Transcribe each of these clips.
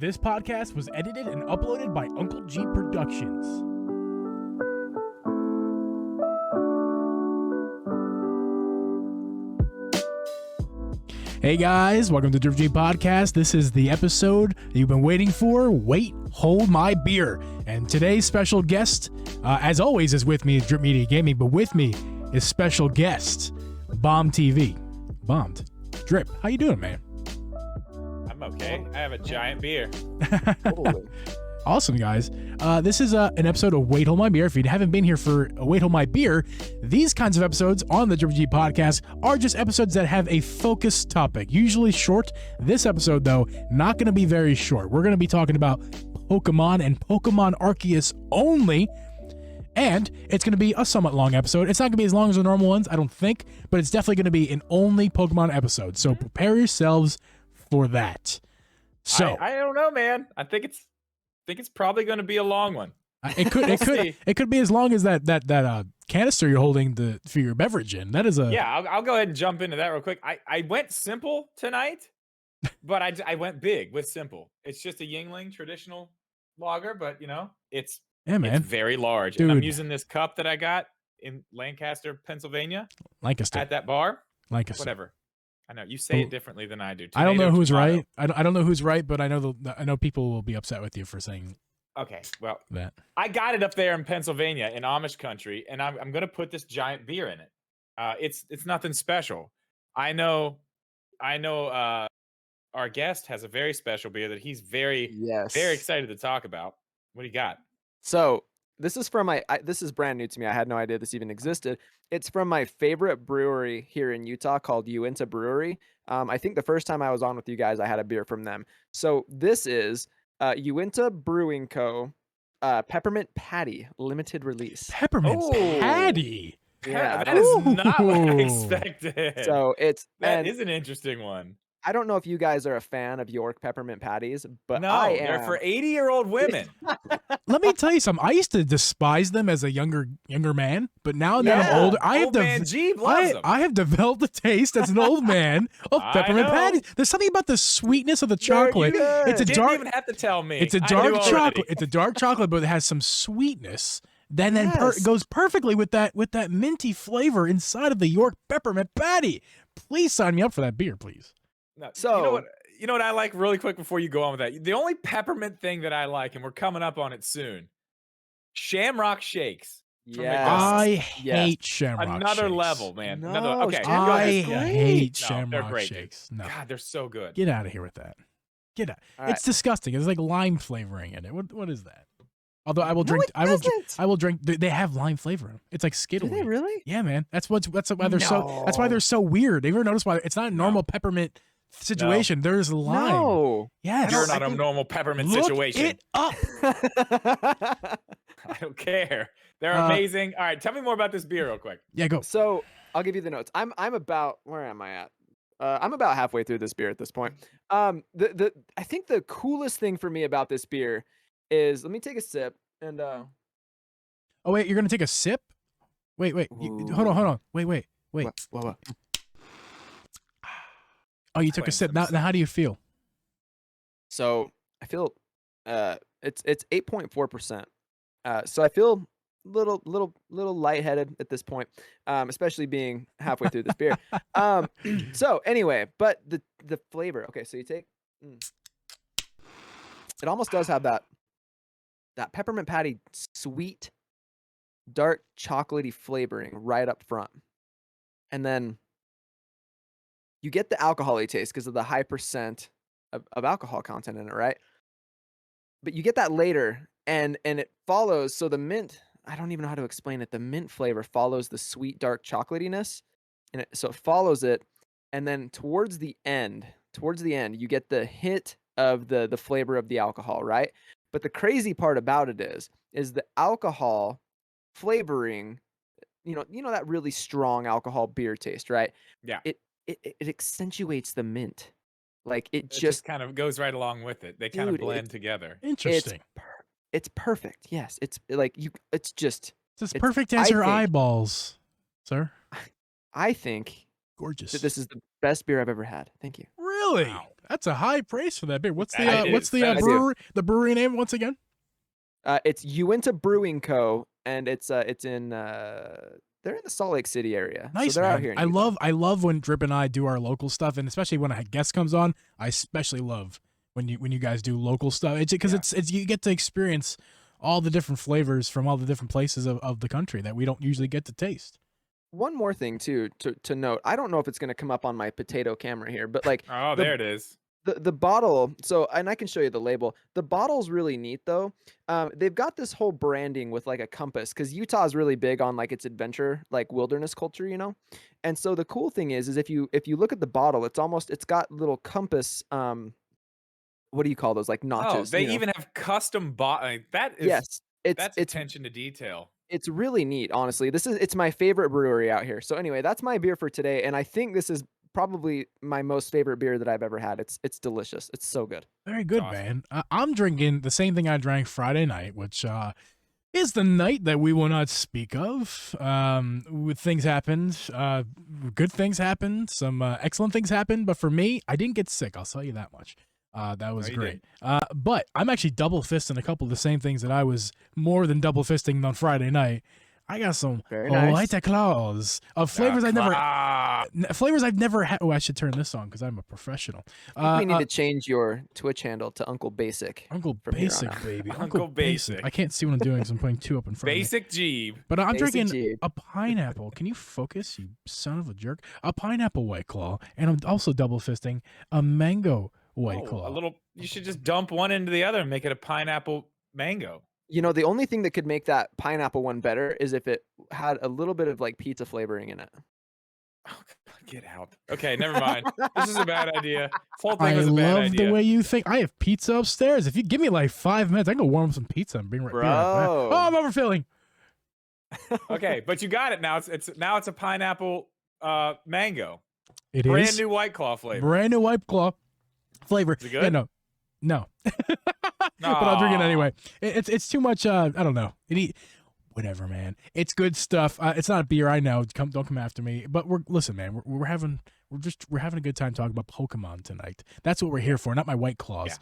This podcast was edited and uploaded by Uncle G Productions. Hey guys, welcome to Drip Geeb Podcast. This is the episode you've been waiting for. Wait, hold my beer. And today's special guest, as always, is with me at Drip Media Gaming, but with me is special guest, Bomb TV. Bombed. Drip, how you doing, man? I'm okay. I have a giant beer. Awesome, guys. This is an episode of Wait Hold My Beer. If you haven't been here for Wait Hold My Beer, these kinds of episodes on the Drip Geeb podcast are just episodes that have a focused topic, usually short. This episode, though, not going to be very short. We're going to be talking about Pokemon and Pokemon Arceus only, and it's going to be a somewhat long episode. It's not going to be as long as the normal ones, I don't think, but it's definitely going to be an only Pokemon episode, so prepare yourselves for that. So I don't know, man. I think it's probably going to be a long one. It could be as long as that canister you're holding for your beverage in. That is a I'll go ahead and jump into that real quick. I went simple tonight, but I went big with simple. It's just a Yingling traditional lager, but it's very large. Dude. And I'm using this cup that I got in Lancaster, Pennsylvania, Lancaster at that bar. Lancaster. Whatever. I know you say it differently than I do. I don't know who's right. I don't know who's right, but I know people will be upset with you for saying. Okay, well, that I got it up there in Pennsylvania in Amish country, and I'm going to put this giant beer in it. It's nothing special. I know. Our guest has a very special beer that he's very excited to talk about. What do you got? So this is from this is brand new to me. I had no idea this even existed. It's from my favorite brewery here in Utah called Uinta Brewery. I think the first time I was on with you guys, I had a beer from them. So this is Uinta Brewing Co. Peppermint Patty limited release. Peppermint Patty. Yeah, that is not what I expected. So that is an interesting one. I don't know if you guys are a fan of York peppermint patties, but no, I am. They're for 80-year-old women. Let me tell you something. I used to despise them as a younger man, but now that I'm older, I have developed a taste as an old man of peppermint patties. There's something about the sweetness of the chocolate. It's a Didn't even have to tell me. It's a dark chocolate. It's a dark chocolate, but it has some sweetness. Then it goes perfectly with that minty flavor inside of the York peppermint patty. Please sign me up for that beer, please. No, so you know what I like really quick before you go on with that. The only peppermint thing that I like, and we're coming up on it soon, Shamrock Shakes. Yeah, I hate Shamrock Shakes. Another level, man. No, I hate Shamrock Shakes. No, God, they're so good. Get out of here with that. Get out. All right. It's disgusting. It's like lime flavoring in it. What is that? Although I will drink. I will drink. They have lime flavor in them. It's like Skittles. Do they really? Yeah, man. That's why they're so weird. Have you ever noticed why it's not a normal peppermint situation? No. There's lime. No. Yes. You're not a normal peppermint Look situation. it up. I don't care. They're amazing. All right, tell me more about this beer real quick. Yeah, go. So I'll give you the notes. I'm about, where am I at? I'm about halfway through this beer at this point. I think the coolest thing for me about this beer is, let me take a sip and Oh wait, you're gonna take a sip? Wait. Hold on. Wait. What? Oh, you took a sip. Now how do you feel? So I feel it's 8.4%. So I feel little lightheaded at this point, especially being halfway through this beer. So anyway, but the flavor. Okay, so you take. It almost does have that peppermint patty sweet, dark chocolatey flavoring right up front, and then you get the alcohol-y taste because of the high percent of alcohol content in it, right? But you get that later, and it follows. So the mint, I don't even know how to explain it. The mint flavor follows the sweet, dark chocolatiness, and so it follows it, and then towards the end, you get the hit of the flavor of the alcohol, right? But the crazy part about it is the alcohol flavoring, you know that really strong alcohol beer taste, right? Yeah. It accentuates the mint. Like it just kind of goes right along with it. They kind of blend together. Interesting. It's perfect. Yes, it's like it's perfect as your eyeballs, sir. I think gorgeous. that this is the best beer I've ever had. Thank you. Really? Wow. That's a high praise for that beer. What's That the is. what's the That is. brewery name once again? It's Uinta Brewing Co. and it's in they're in the Salt Lake City area. Nice, so they're man. out here in I Utah. love when Drip and I do our local stuff, and especially when a guest comes on. I especially love when you guys do local stuff. It's because it's you get to experience all the different flavors from all the different places of the country that we don't usually get to taste. One more thing too to note. I don't know if it's going to come up on my potato camera here, but like Oh, there it is. the bottle, so, and I can show you the label. The bottle's really neat though. They've got this whole branding with like a compass, because Utah is really big on like its adventure, like wilderness culture, you know. And so the cool thing is if you look at the bottle, it's got little compass. What do you call those? Like notches. Oh, they you know? even have custom that is Yes, that's it's attention to detail. it's really neat, honestly. It's my favorite brewery out here. So anyway, that's my beer for today, and I think this is probably my most favorite beer that I've ever had. It's delicious. It's so good. Very good, awesome. man. I'm drinking the same thing I drank Friday night, which is the night that we will not speak of. Things happened. Good things happened. Some excellent things happened. But for me, I didn't get sick. I'll tell you that much. That was great. But I'm actually double fisting a couple of the same things that I was more than double fisting on Friday night. I got some White Claws of flavors I've never had. Oh, I should turn this on because I'm a professional. I think we need to change your Twitch handle to Uncle Basic. Uncle from here on Basic, out. baby. Uncle Basic. I can't see what I'm doing because I'm putting two up in front of me. Basic Geeb. But I'm Basic drinking Geeb. a pineapple. Can you focus, you son of a jerk? A pineapple White Claw. And I'm also double fisting a mango White Claw. A little. You should just dump one into the other and make it a pineapple mango. You know, the only thing that could make that pineapple one better is if it had a little bit of like pizza flavoring in it. Oh, God, get out. Okay, never mind. This is a bad idea. This whole thing I was a bad love idea. the way you think. I have pizza upstairs. If you give me like 5 minutes, I can go warm up some pizza and bring right back. Bro. Oh, I'm overfilling. Okay, but you got it now. It's a pineapple mango. It Brand is new White Claw flavor. brand new White Claw flavor. Is it good? Yeah, no. But I'll drink it anyway. It's too much. I don't know. Whatever, man. It's good stuff. It's not a beer, I know. Don't come after me. But listen, man. We're having a good time talking about Pokemon tonight. That's what we're here for. Not my White Claws.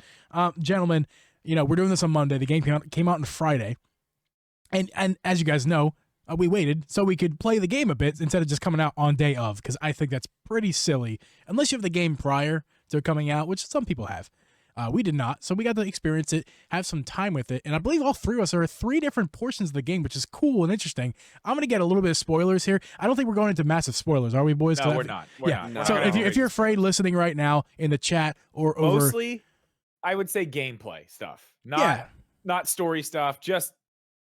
Gentlemen, we're doing this on Monday. The game came out on Friday, and as you guys know, we waited so we could play the game a bit instead of just coming out on day of, because I think that's pretty silly unless you have the game prior to coming out, which some people have. We did not, so we got to experience it, have some time with it, and I believe all three of us are 3 different portions of the game, which is cool and interesting. I'm going to get a little bit of spoilers here. I don't think we're going into massive spoilers, are we, boys? No, we're not. We're not. No. So if you're afraid listening right now in the chat or over... Mostly, I would say gameplay stuff, not story stuff, just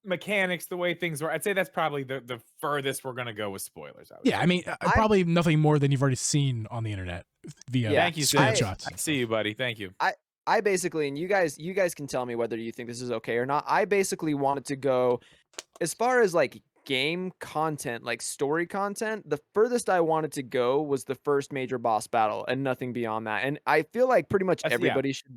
mechanics, the way things were. I'd say that's probably the furthest we're going to go with spoilers. I mean, probably nothing more than you've already seen on the internet via thank you, screenshots. I see you, buddy. Thank you. I basically, and you guys can tell me whether you think this is okay or not. I basically wanted to go as far as like game content, like story content. The furthest I wanted to go was the first major boss battle and nothing beyond that. And I feel like pretty much everybody should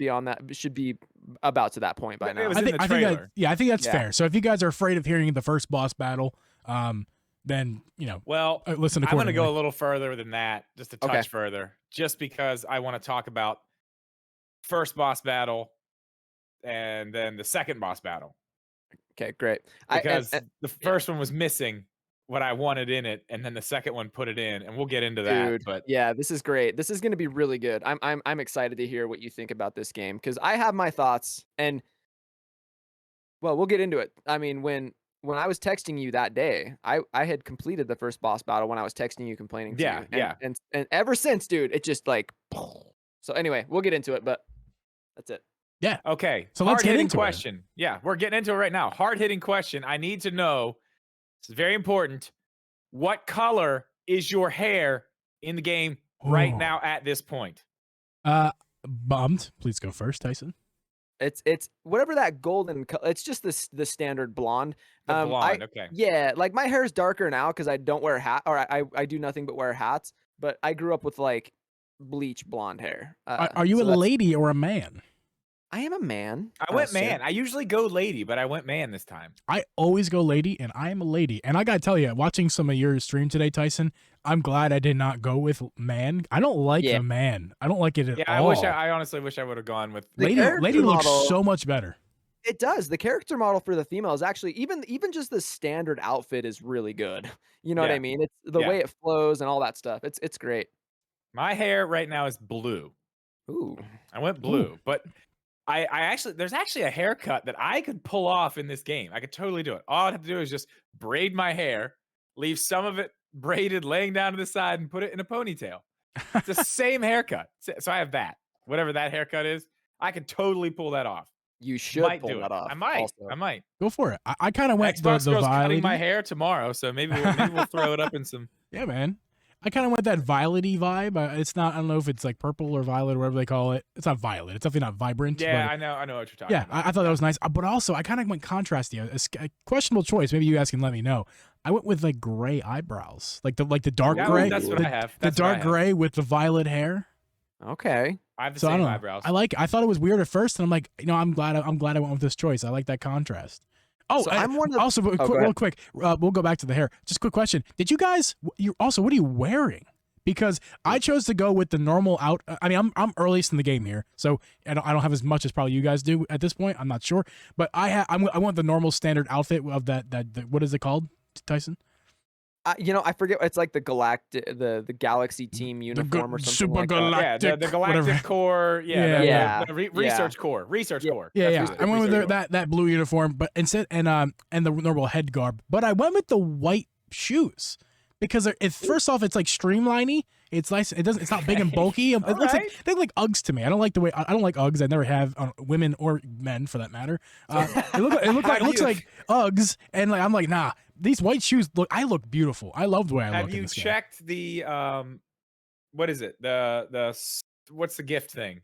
be about to that point by now. It was in the trailer. I think that's fair. So if you guys are afraid of hearing the first boss battle, then well, listen. I'm going to go a little further than that, just a touch Okay. further, just because I want to talk about first boss battle and then the second boss battle, Okay, great. because the first one was missing what I wanted in it, and then the second one put it in, and we'll get into that. Dude, But yeah, this is great. This is going to be really good. I'm excited to hear what you think about this game, because I have my thoughts, and well, we'll get into it. I mean, when I was texting you that day, I had completed the first boss battle when I was texting you complaining to you. And ever since, dude, it just like so anyway, we'll get into it, but that's it. Yeah. okay, So let's get hard-hitting into it. question. Yeah, we're getting into it right now. Hard-hitting question. I need to know, this is very important, what color is your hair in the game right Ooh. now at this point? Bummed. Please go first, Tyson. It's whatever that golden color. It's just the standard blonde. The blonde, okay. Yeah, like my hair's darker now because I don't wear a hat, or I do nothing but wear hats. But I grew up with like bleach blonde hair. Are you so a that's- lady or a man? I am a man. I went man. I usually go lady, but I went man this time. I always go lady, and I am a lady. And I gotta tell you, watching some of your stream today, Tyson, I'm glad I did not go with man. I don't like the man. I don't like it at all. I honestly wish I would have gone with lady. Lady looks so much better. It does. The character model for the female is actually even just the standard outfit is really good. You know what I mean? It's the way it flows and all that stuff. It's great. My hair right now is blue. Ooh. I went blue, but I actually there's actually a haircut that I could pull off in this game. I could totally do it. All I'd have to do is just braid my hair, leave some of it braided laying down to the side, and put it in a ponytail. It's the same haircut. So I have that. Whatever that haircut is, I could totally pull that off. You should pull that off. I might. Also. I might. Go for it. I kind of went Xbox the Girl's violet. cutting my hair tomorrow, so maybe we'll throw it up in some. Yeah, man. I kind of went that violet-y vibe. It's not. I don't know if it's like purple or violet or whatever they call it. It's not violet. It's definitely not vibrant. Yeah, I know what you're talking about. Yeah, I thought that was nice. But also, I kind of went contrasty. A questionable choice. Maybe you guys can let me know. I went with like gray eyebrows, like the dark gray. That's what I have. The dark gray with the violet hair. Okay. I have the same eyebrows. I thought it was weird at first, and I'm like, I'm glad I went with this choice. I like that contrast. Oh, so I'm one of the, also real quick. We'll go back to the hair. Just a quick question. Did you guys? What are you wearing? Because I chose to go with the normal out. I mean, I'm earliest in the game here, so I don't have as much as probably you guys do at this point. I'm not sure, but I want the normal standard outfit of that what is it called, Tyson? I forget. It's like the Galaxy Team uniform or something Super like galactic, that. Yeah, the Galactic whatever. Core. Research Core. Yeah. I went with that blue uniform, but instead and the normal head garb. But I went with the white shoes because first off, it's like streamliney. It's nice. It's not big and bulky. It looks like they look like Uggs to me. I don't like Uggs. I never have women or men for that matter. It looks like Uggs, and I'm like, nah. These white shoes I look beautiful. I love the way I look. Have you checked the what is it? What's the gift thing?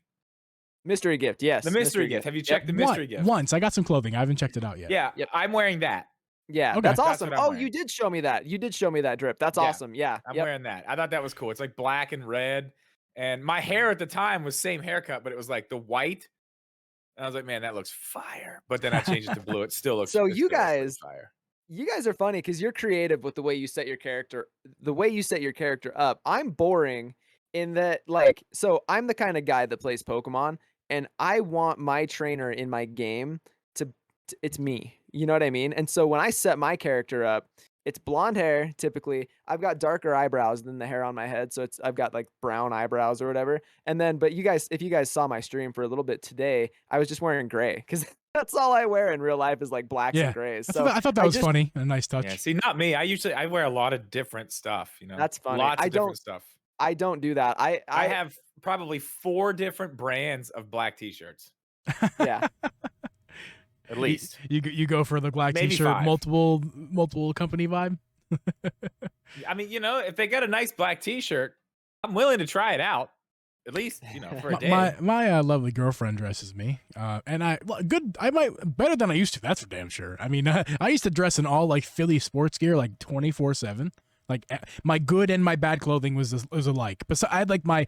Mystery gift, yes. The mystery gift. Have you checked the mystery gift? Once. I got some clothing. I haven't checked it out yet. Yeah, I'm wearing that. Yeah, okay. That's awesome. You did show me that. You did show me that, Drip. That's awesome. Yeah. I'm wearing that. I thought that was cool. It's like black and red. And my hair at the time was same haircut, but it was like the white. And I was like, man, that looks fire. But then I changed it to blue. It still looks so you guys fire. You guys are funny because you're creative with the way you set your character, up. I'm boring in that, so I'm the kind of guy that plays Pokemon, and I want my trainer in my game to it's me. You know what I mean? And so when I set my character up, it's blonde hair typically. I've got darker eyebrows than the hair on my head, so I've got like brown eyebrows or whatever. And then, but if you guys saw my stream for a little bit today, I was just wearing gray because that's all I wear in real life is like blacks and grays. So I thought that was funny, a nice touch. Yeah, see, not me. I wear a lot of different stuff. That's funny. Lots of different stuff. I don't do that. I have probably 4 different brands of black t-shirts. Yeah. At least you go for the black Maybe t-shirt, 5. multiple company vibe. I mean, if they got a nice black t-shirt, I'm willing to try it out. At least, for a day. My lovely girlfriend dresses me, and I might better than I used to. That's for damn sure. I mean, I used to dress in all like Philly sports gear, like 24/7. Like my good and my bad clothing was alike. But so I had like my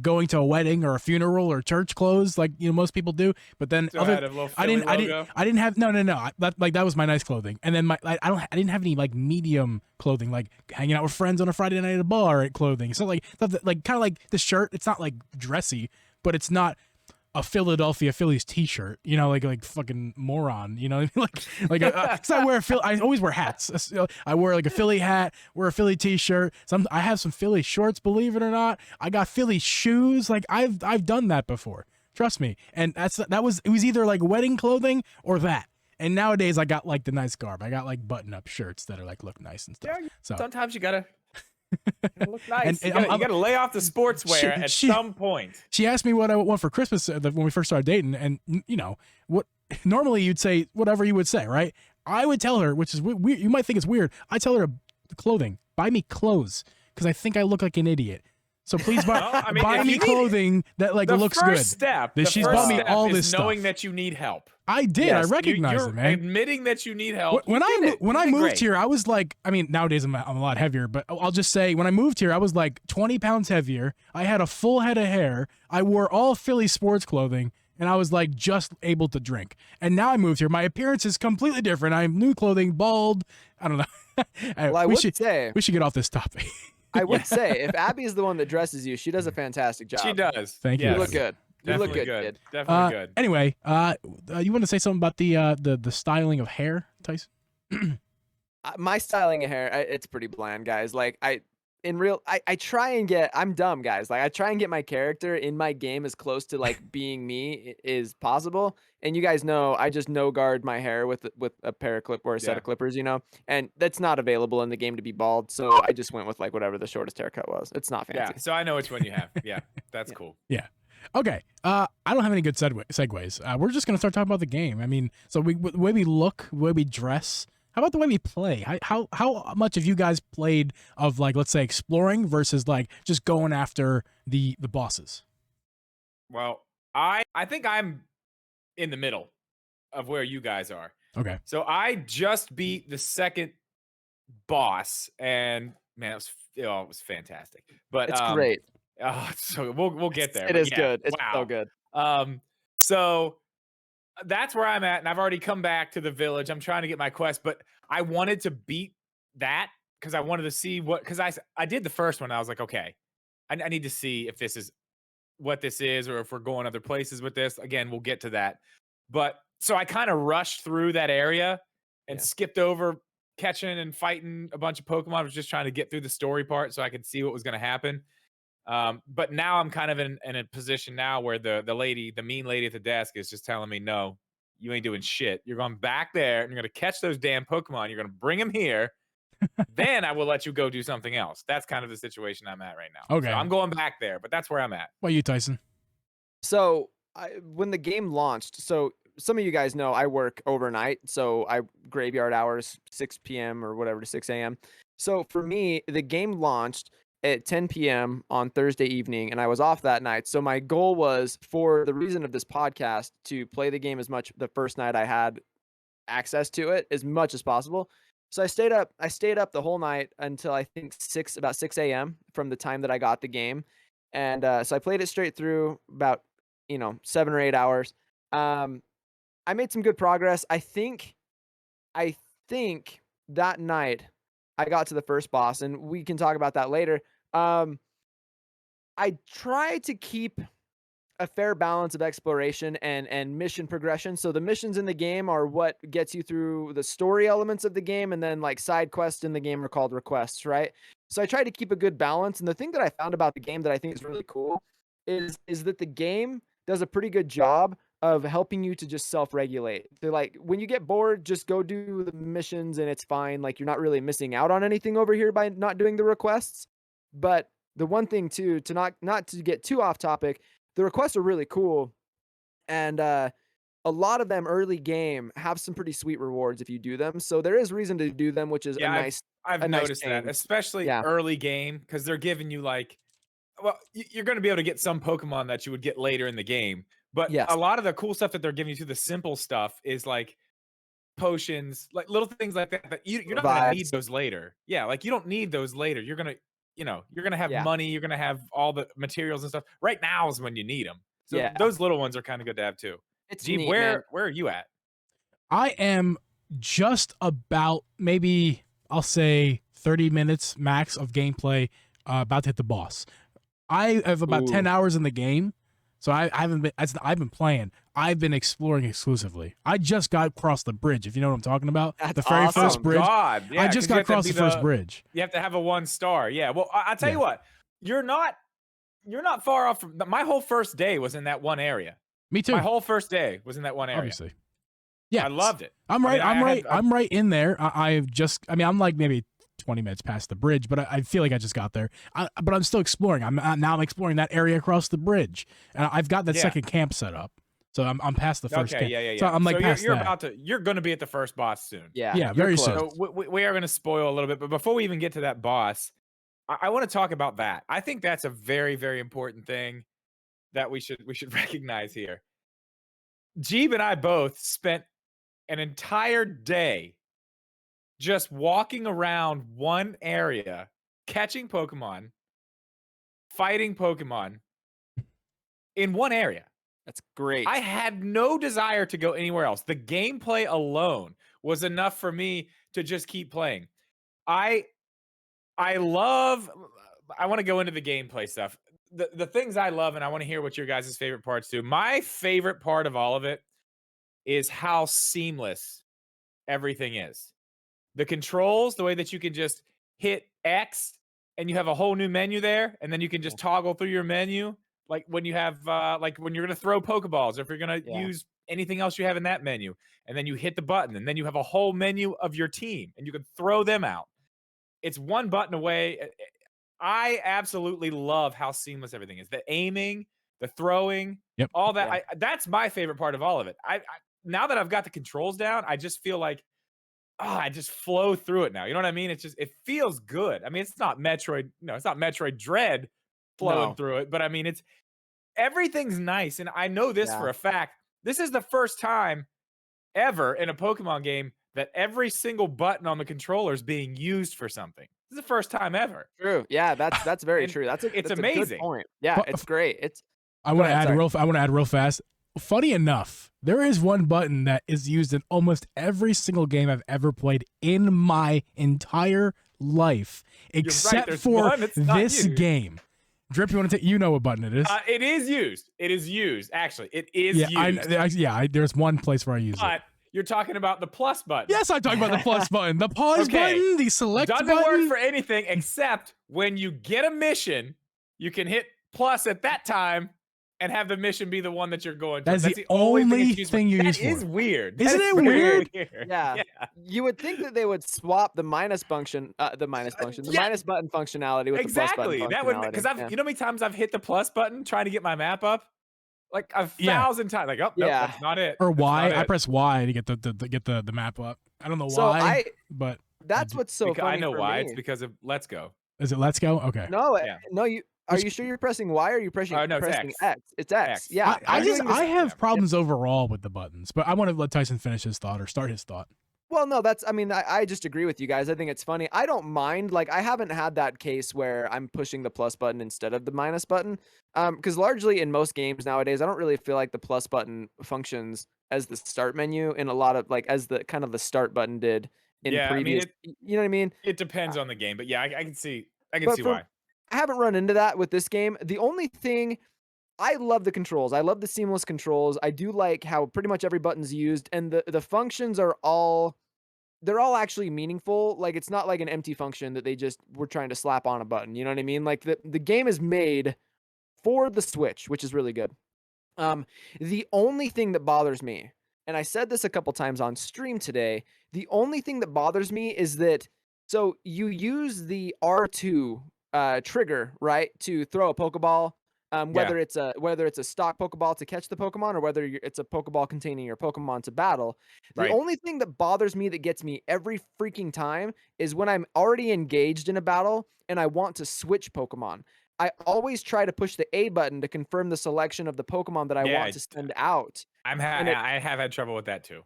going to a wedding or a funeral or church clothes, like most people do. But then I didn't have no. That was my nice clothing. And then I didn't have any like medium clothing, like hanging out with friends on a Friday night at a bar clothing. So like kind of like the shirt. It's not like dressy, but it's not a Philadelphia Phillies t-shirt, like fucking moron, you know what I mean? Like cause I always wear hats. I wear like a Philly hat, wear a Philly t-shirt. I have some Philly shorts, believe it or not. I got Philly shoes. Like I've done that before. Trust me. And it was either like wedding clothing or that. And nowadays I got like the nice garb. I got like button-up shirts that are like look nice and stuff. Yeah, so sometimes you gotta look nice. You gotta lay off the sportswear at some point. She asked me what I want for Christmas when we first started dating, and what normally you'd say whatever you would say, right? I would tell her, which is weird. You might think it's weird. I tell her clothing, buy me clothes, because I think I look like an idiot. So please buy me clothing that looks good. She's bought me all this stuff. Knowing that you need help. I did. Yes, I recognize it, man. Admitting that you need help. When I moved here, I was like, I mean, nowadays I'm a lot heavier, but I'll just say when I moved here, I was like 20 pounds heavier. I had a full head of hair. I wore all Philly sports clothing, and I was like just able to drink. And now I moved here. My appearance is completely different. I'm new clothing, bald. I don't know. Well, I we would should say get off this topic. I would say if Abby is the one that dresses you, she does a fantastic job. She does. Thank you. You Yes. look good. You look Definitely good, kid. Definitely good. Anyway, you want to say something about the styling of hair, Tyson? My styling of hair, it's pretty bland, guys. Like I try and get. I'm dumb, guys. Like I try and get my character in my game as close to like being me is possible. And you guys know I just no guard my hair with a pair of clip or a set Yeah. of clippers, and that's not available in the game to be bald. So I just went with like whatever the shortest haircut was. It's not fancy. Yeah. So I know which one you have. Yeah. That's Yeah. cool. Yeah. Okay. I don't have any good segues. We're just gonna start talking about the game. I mean, so the way we look, the way we dress. How about the way we play? How much have you guys played of like, let's say, exploring versus like just going after the bosses? Well, I think I'm in the middle of where you guys are. Okay. So I just beat the second boss, and man, it was fantastic. But It's great. so we'll get there. It but is yeah, good. It's wow. so good. So that's where I'm at, and I've already come back to the village. I'm trying to get my quest, but I wanted to beat that because I wanted to see because I did the first one. I was like, okay, I need to see if this is what this is, or if we're going other places with this. Again, we'll get to that. But so I kind of rushed through that area and skipped over catching and fighting a bunch of Pokemon. I was just trying to get through the story part so I could see what was going to happen. But now I'm kind of in a position now where the mean lady at the desk is just telling me, no, you ain't doing shit. You're going back there and you're going to catch those damn Pokemon. You're going to bring them here. Then I will let you go do something else. That's kind of the situation I'm at right now. Okay. So I'm going back there, but that's where I'm at. What about you, Tyson? So when the game launched, so some of you guys know I work overnight, so I graveyard hours, 6 p.m. or whatever to 6 a.m. So for me, the game launched at 10 p.m. on Thursday evening, and I was off that night. So my goal was, for the reason of this podcast, to play the game as much the first night I had access to it as much as possible. So I stayed up the whole night until I think about 6 a.m. from the time that I got the game. And so I played it straight through about 7 or 8 hours. I made some good progress. I think that night I got to the first boss, and we can talk about that later. I try to keep a fair balance of exploration and mission progression. So the missions in the game are what gets you through the story elements of the game, and then like side quests in the game are called requests, right? So I try to keep a good balance. And the thing that I found about the game that I think is really cool is that the game does a pretty good job of helping you to just self-regulate. They're like, when you get bored, just go do the missions and it's fine. Like, you're not really missing out on anything over here by not doing the requests. But the one thing too, to not to get too off topic, the requests are really cool. And a lot of them early game have some pretty sweet rewards if you do them. So there is reason to do them, which is I've noticed that, change. especially early game, because they're giving you like, well, you're going to be able to get some Pokemon that you would get later in the game. But a lot of the cool stuff that they're giving you, to the simple stuff, is like potions, like little things like that. But you're not going to need those later. Yeah, like you don't need those later. You're gonna, you're gonna have money. You're gonna have all the materials and stuff. Right now is when you need them. So those little ones are kind of good to have too. It's Geeb, neat, where man. are you at? I am just about, maybe I'll say 30 minutes max of gameplay, about to hit the boss. I have about 10 hours in the game, so I've been playing. I've been exploring exclusively. I just got across the bridge, if you know what I'm talking about. That's the very awesome. first bridge. God, yeah, I just got across the first bridge. You have to have a 1 star. Yeah. Well, I'll tell you what, you're not far off from my whole first day was in that one area. Me too. My whole first day was in that one area. Obviously. Yeah. I loved it. I'm right. I'm right in there. I'm like maybe 20 minutes past the bridge, but I feel like I just got there. But I'm still exploring. I'm exploring that area across the bridge, and I've got that second camp set up. So I'm past the first camp. Yeah. So I'm like past you're going to be at the first boss soon. Yeah, very close. soon. So we are going to spoil a little bit, but before we even get to that boss, I want to talk about that. I think that's a very, very important thing that we should recognize here. Geeb and I both spent an entire day just walking around one area, catching Pokemon, fighting Pokemon in one area. That's great. I had no desire to go anywhere else. The gameplay alone was enough for me to just keep playing. I love. I want to go into the gameplay stuff. The things I love, and I want to hear what your guys' favorite parts do. My favorite part of all of it is how seamless everything is. The controls, the way that you can just hit X and you have a whole new menu there, and then you can just toggle through your menu. Like when you have, like when you're going to throw Pokeballs, or if you're going to use anything else you have in that menu, and then you hit the button, and then you have a whole menu of your team, and you can throw them out. It's one button away. I absolutely love how seamless everything is. The aiming, the throwing, all that. That's my favorite part of all of it. I now that I've got the controls down, I just feel like, I just flow through it now. You know what I mean? It's just, it feels good. I mean, it's not Metroid. No, it's not Metroid Dread flowing through it, but I mean, everything's nice. And I know this for a fact. This is the first time ever in a Pokemon game that every single button on the controller is being used for something. This is the first time ever. True. Yeah, that's very true. That's it's a amazing. good point. Yeah, it's great. I want to add real fast. Funny enough, there is one button that is used in almost every single game I've ever played in my entire life, except for this game. Drip, you want to take? You know what button it is? It is used. It is used. Actually, it is used. There's one place where I use it. You're talking about the plus button. Yes, I'm talking about the plus button. The pause button, the select button. Doesn't work for anything except when you get a mission, you can hit plus at that time and have the mission be the one that you're going to. That's the only thing you use for. That is weird. Isn't it weird? Yeah. You would think that they would swap the minus button functionality with the plus button That would, because you know how many times I've hit the plus button trying to get my map up? Like 1,000 times. Like, nope, that's not it. Or Y. I press Y to get the map up. I don't know why, but that's what's so funny. I know for why. me. It's because of Let's Go. Is it Let's Go? Okay. No, are you sure you're pressing Y or are you pressing X? It's X. Yeah. I have problems overall with the buttons, but I want to let Tyson finish his thought or start his thought. Well, no, I just agree with you guys. I think it's funny. I don't mind. Like, I haven't had that case where I'm pushing the plus button instead of the minus button. Because largely in most games nowadays, I don't really feel like the plus button functions as the start menu in a lot of, like, as the kind of the start button did in previous. You know what I mean? It depends on the game, but yeah, I can see why. I haven't run into that with this game. The only thing, I love the controls. I love the seamless controls. I do like how pretty much every button's used, and the functions are all actually meaningful. Like, it's not like an empty function that they just were trying to slap on a button. You know what I mean? Like, the game is made for the Switch, which is really good. The only thing that bothers me, and I said this a couple times on stream today, the only thing that bothers me is that, so you use the R2 trigger, right, to throw a Pokeball. Whether it's a stock Pokeball to catch the Pokemon or whether it's a Pokeball containing your Pokemon to battle. The only thing that bothers me, that gets me every freaking time, is when I'm already engaged in a battle and I want to switch Pokemon. I always try to push the A button to confirm the selection of the Pokemon that I want to send out. I have had trouble with that too.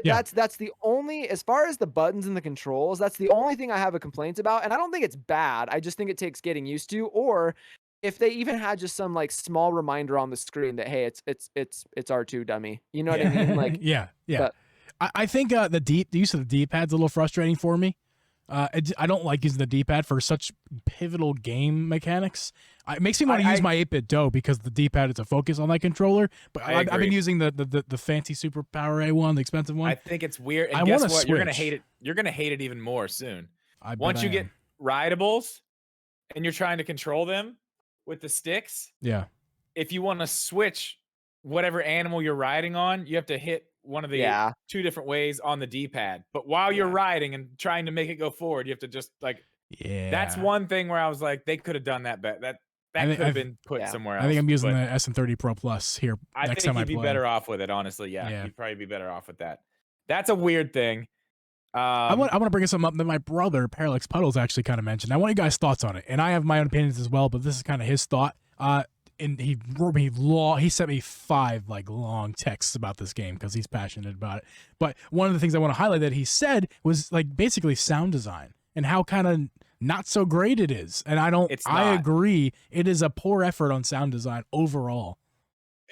That's the only, as far as the buttons and the controls, that's the only thing I have a complaint about. And I don't think it's bad. I just think it takes getting used to. Or if they even had just some like small reminder on the screen that, hey, it's R2, dummy. You know what I mean? Like, But I think the use of the D-pad's a little frustrating for me. I don't like using the D-pad for such pivotal game mechanics. It makes me want to use my 8-bit dough because the D-pad is a focus on that controller. But I've been using the fancy superpower A1, the expensive one. I think it's weird. And guess what? You're gonna hate it. You're gonna hate it even more soon. Once you get rideables and you're trying to control them with the sticks. Yeah. If you want to switch whatever animal you're riding on, you have to hit one of the two different ways on the D-pad. But while you're riding and trying to make it go forward, you have to just like, that's one thing where I was like, they could have done that better. That could have been put somewhere else. I think I'm using the SM30 Pro Plus here. I think you'd be better off with it, honestly. Yeah, you'd probably be better off with that. That's a weird thing. I want to bring something up that my brother Parallax Puddles actually kind of mentioned. I want you guys' thoughts on it, and I have my own opinions as well. But this is kind of his thought. And he sent me 5 like long texts about this game because he's passionate about it. But one of the things I want to highlight that he said was like basically sound design and how kind of not so great it is. And I agree, it is a poor effort on sound design overall.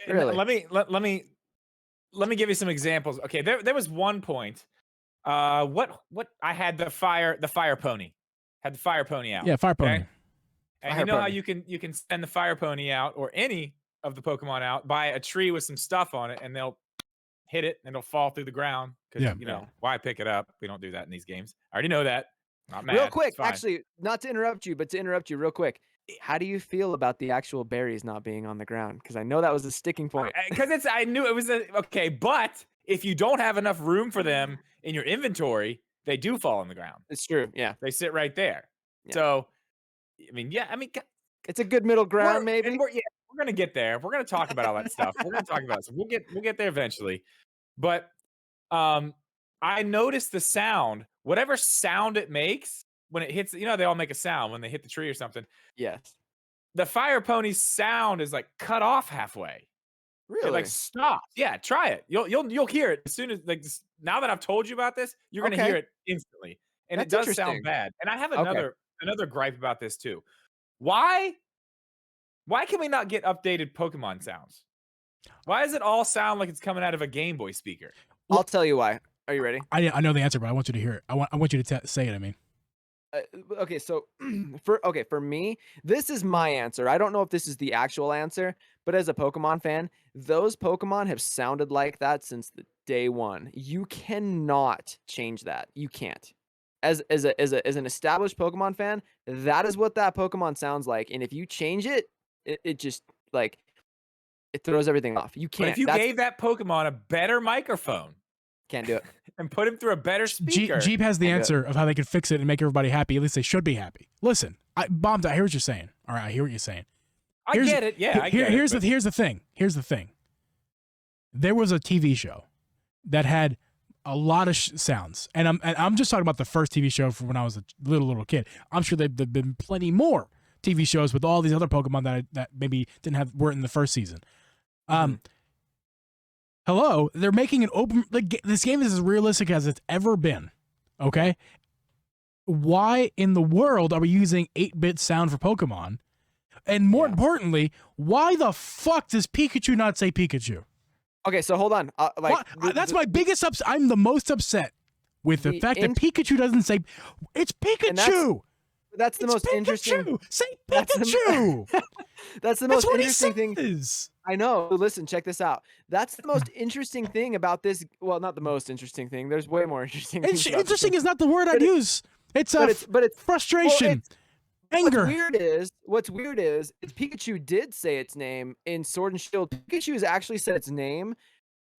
And Really? let me give you some examples. Okay, there was one point. What I had the fire pony. Had the fire pony out. Yeah, Fire Pony. Okay? And Fire you know how pony. you can send the fire pony out or any of the Pokemon out by a tree with some stuff on it, and they'll hit it and it'll fall through the ground because Yeah. you know Yeah. why pick it up? We don't do that in these games. I already know that. Not mad. Real quick, It's fine. actually, not to interrupt you, but to interrupt you real quick. How do you feel about the actual berries not being on the ground? Because I know that was a sticking point. Because I knew it was okay, but if you don't have enough room for them in your inventory, they do fall on the ground. It's true. Yeah. They sit right there. Yeah. So, It's a good middle ground, maybe. we're gonna get there. We're gonna talk about all that stuff. We're gonna talk about it. So we'll get there eventually. But I noticed the sound, whatever sound it makes when it hits. You know, they all make a sound when they hit the tree or something. Yes. The fire pony's sound is like cut off halfway. Really? It like stops. Yeah, try it. You'll hear it as soon as now that I've told you about this, you're gonna hear it instantly. And That's it does interesting. sound bad. And I have Okay. another gripe about this too. Why can we not get updated Pokemon sounds? Why does it all sound like it's coming out of a Game Boy speaker? I'll tell you why. Are you ready? I know the answer, but I want you to hear it. I want you to say it. I mean, Okay, so for me, this is my answer. I don't know if this is the actual answer, but as a Pokemon fan, those Pokemon have sounded like that since the day one. You cannot change that. You can't. As an established Pokemon fan, that is what that Pokemon sounds like. And if you change it, it just like it throws everything off. You But can't. if you gave that Pokemon a better microphone Can't do it. and put him through a better speaker, Jeep has the Can't do it. answer of how they could fix it and make everybody happy. At least they should be happy. Listen, Bombs, I hear what you're saying. All right, I hear what you're saying. I get it. Yeah, I get it. Here's the thing. Here's the thing. There was a TV show that had a lot of sounds, and I'm just talking about the first TV show from when I was a little kid. I'm sure there've been plenty more TV shows with all these other Pokemon that maybe weren't in the first season. Hello, they're making an open. This game is as realistic as it's ever been. Okay, why in the world are we using 8-bit sound for Pokemon? And more importantly, why the fuck does Pikachu not say Pikachu? Okay, so hold on. That's my biggest upset. I'm the most upset with the fact that Pikachu doesn't say it's Pikachu. That's the most interesting. Say Pikachu. That's the most what interesting he thing. says. I know. Listen, check this out. That's the most interesting thing about this. Well, not the most interesting thing. There's way more interesting things. about this Interesting game. is not the word I'd use. It's but it's frustration, anger. What's weird is Pikachu did say its name in Sword and Shield. Pikachu has actually said its name.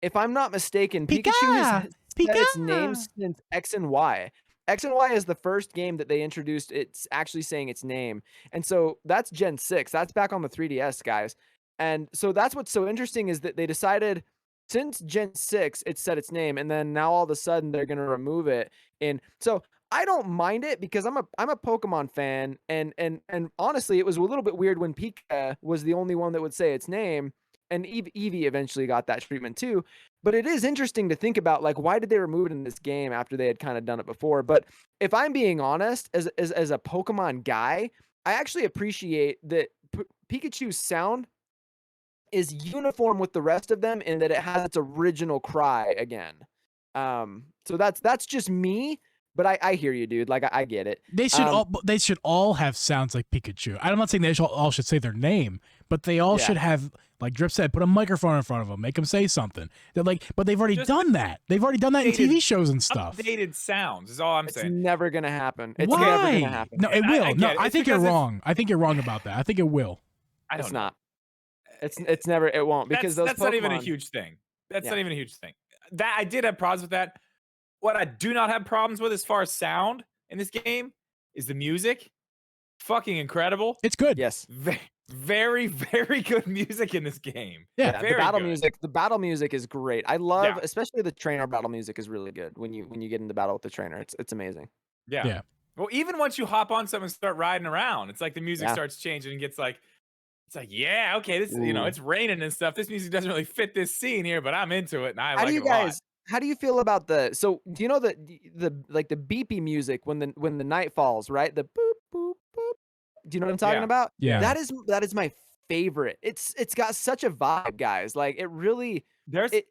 If I'm not mistaken, Pikachu has said its name since X and Y. X and Y is the first game that they introduced. It's actually saying its name. And so that's Gen 6. That's back on the 3DS, guys. And so that's what's so interesting is that they decided since Gen 6, it said its name. And then now all of a sudden they're going to remove it. And so I don't mind it because I'm a Pokemon fan. And honestly, it was a little bit weird when Pika was the only one that would say its name. And Eevee eventually got that treatment too. But it is interesting to think about, like, why did they remove it in this game after they had kind of done it before? But if I'm being honest, as a Pokemon guy, I actually appreciate that Pikachu's sound is uniform with the rest of them in that it has its original cry again. So that's just me. But I hear you, dude. Like I get it. They should all have sounds like Pikachu. I'm not saying they all should say their name, but they all should have, like Drip said, put a microphone in front of them, make them say something. They're like, but they've already done that. They've already done that in TV shows and stuff. Updated sounds is all I'm It's saying. never gonna happen. It's Why? never gonna happen. No, it will. I I think you're wrong. I think you're wrong about that. I think it will. It's not. It's never. It won't because that's Pokemon, not even a huge thing. That's not Yeah. even a huge thing. That I did have problems with that. What I do not have problems with as far as sound in this game is the music. Fucking incredible. It's good. Yes. Very, very good music in this game. Yeah. The battle music is great. I love, especially the trainer battle music is really good when you get into battle with the trainer. It's amazing. Yeah. Well, even once you hop on something and start riding around, it's like the music starts changing and gets like, it's like, yeah, okay, this it's raining and stuff. This music doesn't really fit this scene here, but I'm into it and I like it a lot. How do you feel about do you know the beepy music when the night falls, right? The boop boop boop. Do you know what I'm talking about? Yeah. That is my favorite. It's got such a vibe, guys. Like it really There's it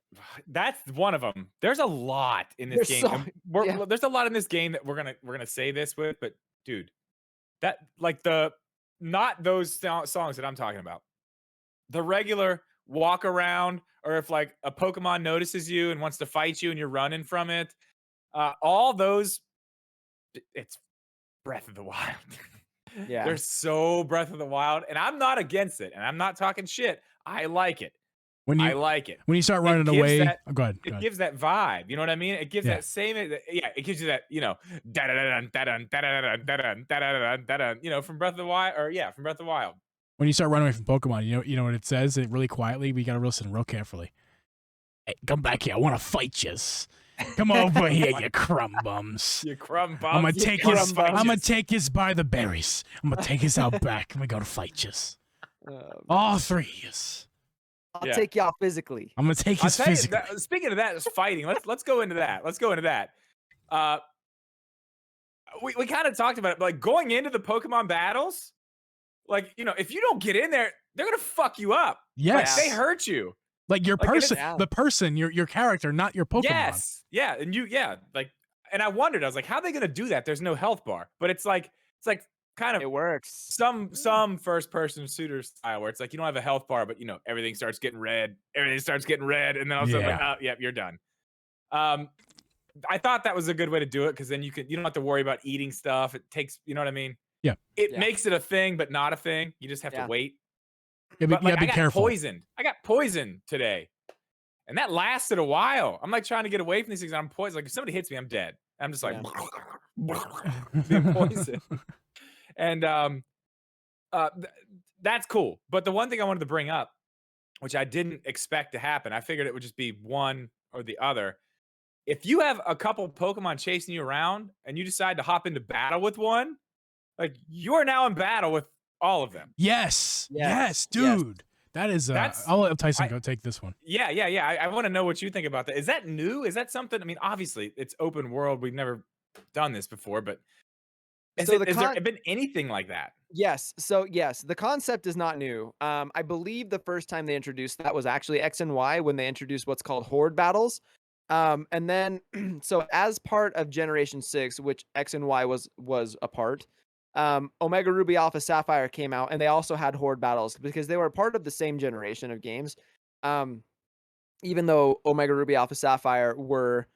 that's one of them. There's a lot in this there's game, so and yeah. there's a lot in this game that we're gonna say this with, but dude, that like the not those songs that I'm talking about. The regular walk around, or if like a Pokemon notices you and wants to fight you and you're running from it, all those, it's Breath of the Wild. Yeah. They're so Breath of the Wild, and I'm not against it, and I'm not talking shit. I like it. When I you like it. when you start It running gives away, that oh, go ahead. it gives that vibe. You know what I mean? It gives Yeah. that same yeah, it gives you that, da-da-da-dun, da-dun, da-da-da-dun, da-dun, da-da-da-dun, da-dun, from Breath of the Wild, or yeah, from Breath of the Wild. When you start running away from Pokemon, you know what it says? It really quietly. We gotta listen real carefully. Hey, come back here. I want to fight yous. Come over here, you crumb bums. You crumb bums. I'm gonna You take crumb his. bums. I'm gonna take his by the berries. I'm gonna take his out back, and we go to fight yous. All three of yous. I'll Yeah. take y'all physically. I'm gonna take I'll his tell you, physically. speaking of that, is fighting. Let's go into that. Let's go into that. We kind of talked about it, but like going into the Pokemon battles, like if you don't get in there, they're gonna fuck you up. Yes. Like, they hurt you. Like your Like, and person, it's- the person, your character, not your Pokemon. Yes. Yeah. And like, and I wondered, I was like, how are they gonna do that? There's no health bar, but it's like kind of It works. some first person shooter style where it's like you don't have a health bar, but everything starts getting red. Everything starts getting red, and then all of a sudden, like, oh, yeah, you're done. I thought that was a good way to do it because then you don't have to worry about eating stuff. It takes, you know what I mean? Yeah. It Yeah. makes it a thing, but not a thing. You just have to wait. Yeah, But like, be I got careful. poisoned. I got poisoned today, and that lasted a while. I'm like trying to get away from these things. And I'm poisoned. Like if somebody hits me, I'm dead. I'm just like being poisoned. And that's cool. But the one thing I wanted to bring up, which I didn't expect to happen, I figured it would just be one or the other. If you have a couple Pokemon chasing you around and you decide to hop into battle with one, like you are now in battle with all of them. Yes, Yes. dude. That is. I'll let Tyson go take this one. Yeah. I want to know what you think about that. Is that new? Is that something? I mean, obviously, it's open world. We've never done this before, but has there been anything like that? Yes. So yes, the concept is not new. I believe the first time they introduced that was actually X and Y when they introduced what's called Horde Battles. And then so as part of Generation 6, which X and Y was a part, Omega Ruby Alpha Sapphire came out and they also had Horde Battles because they were part of the same generation of games. Even though Omega Ruby Alpha Sapphire were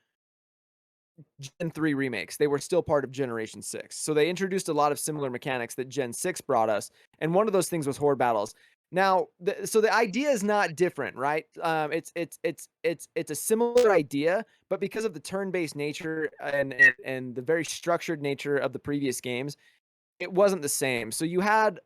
Gen 3 remakes, they were still part of Generation 6. So they introduced a lot of similar mechanics that Gen 6 brought us. And one of those things was Horde Battles. Now, so the idea is not different, right? It's a similar idea, but because of the turn-based nature and the very structured nature of the previous games, it wasn't the same. So you had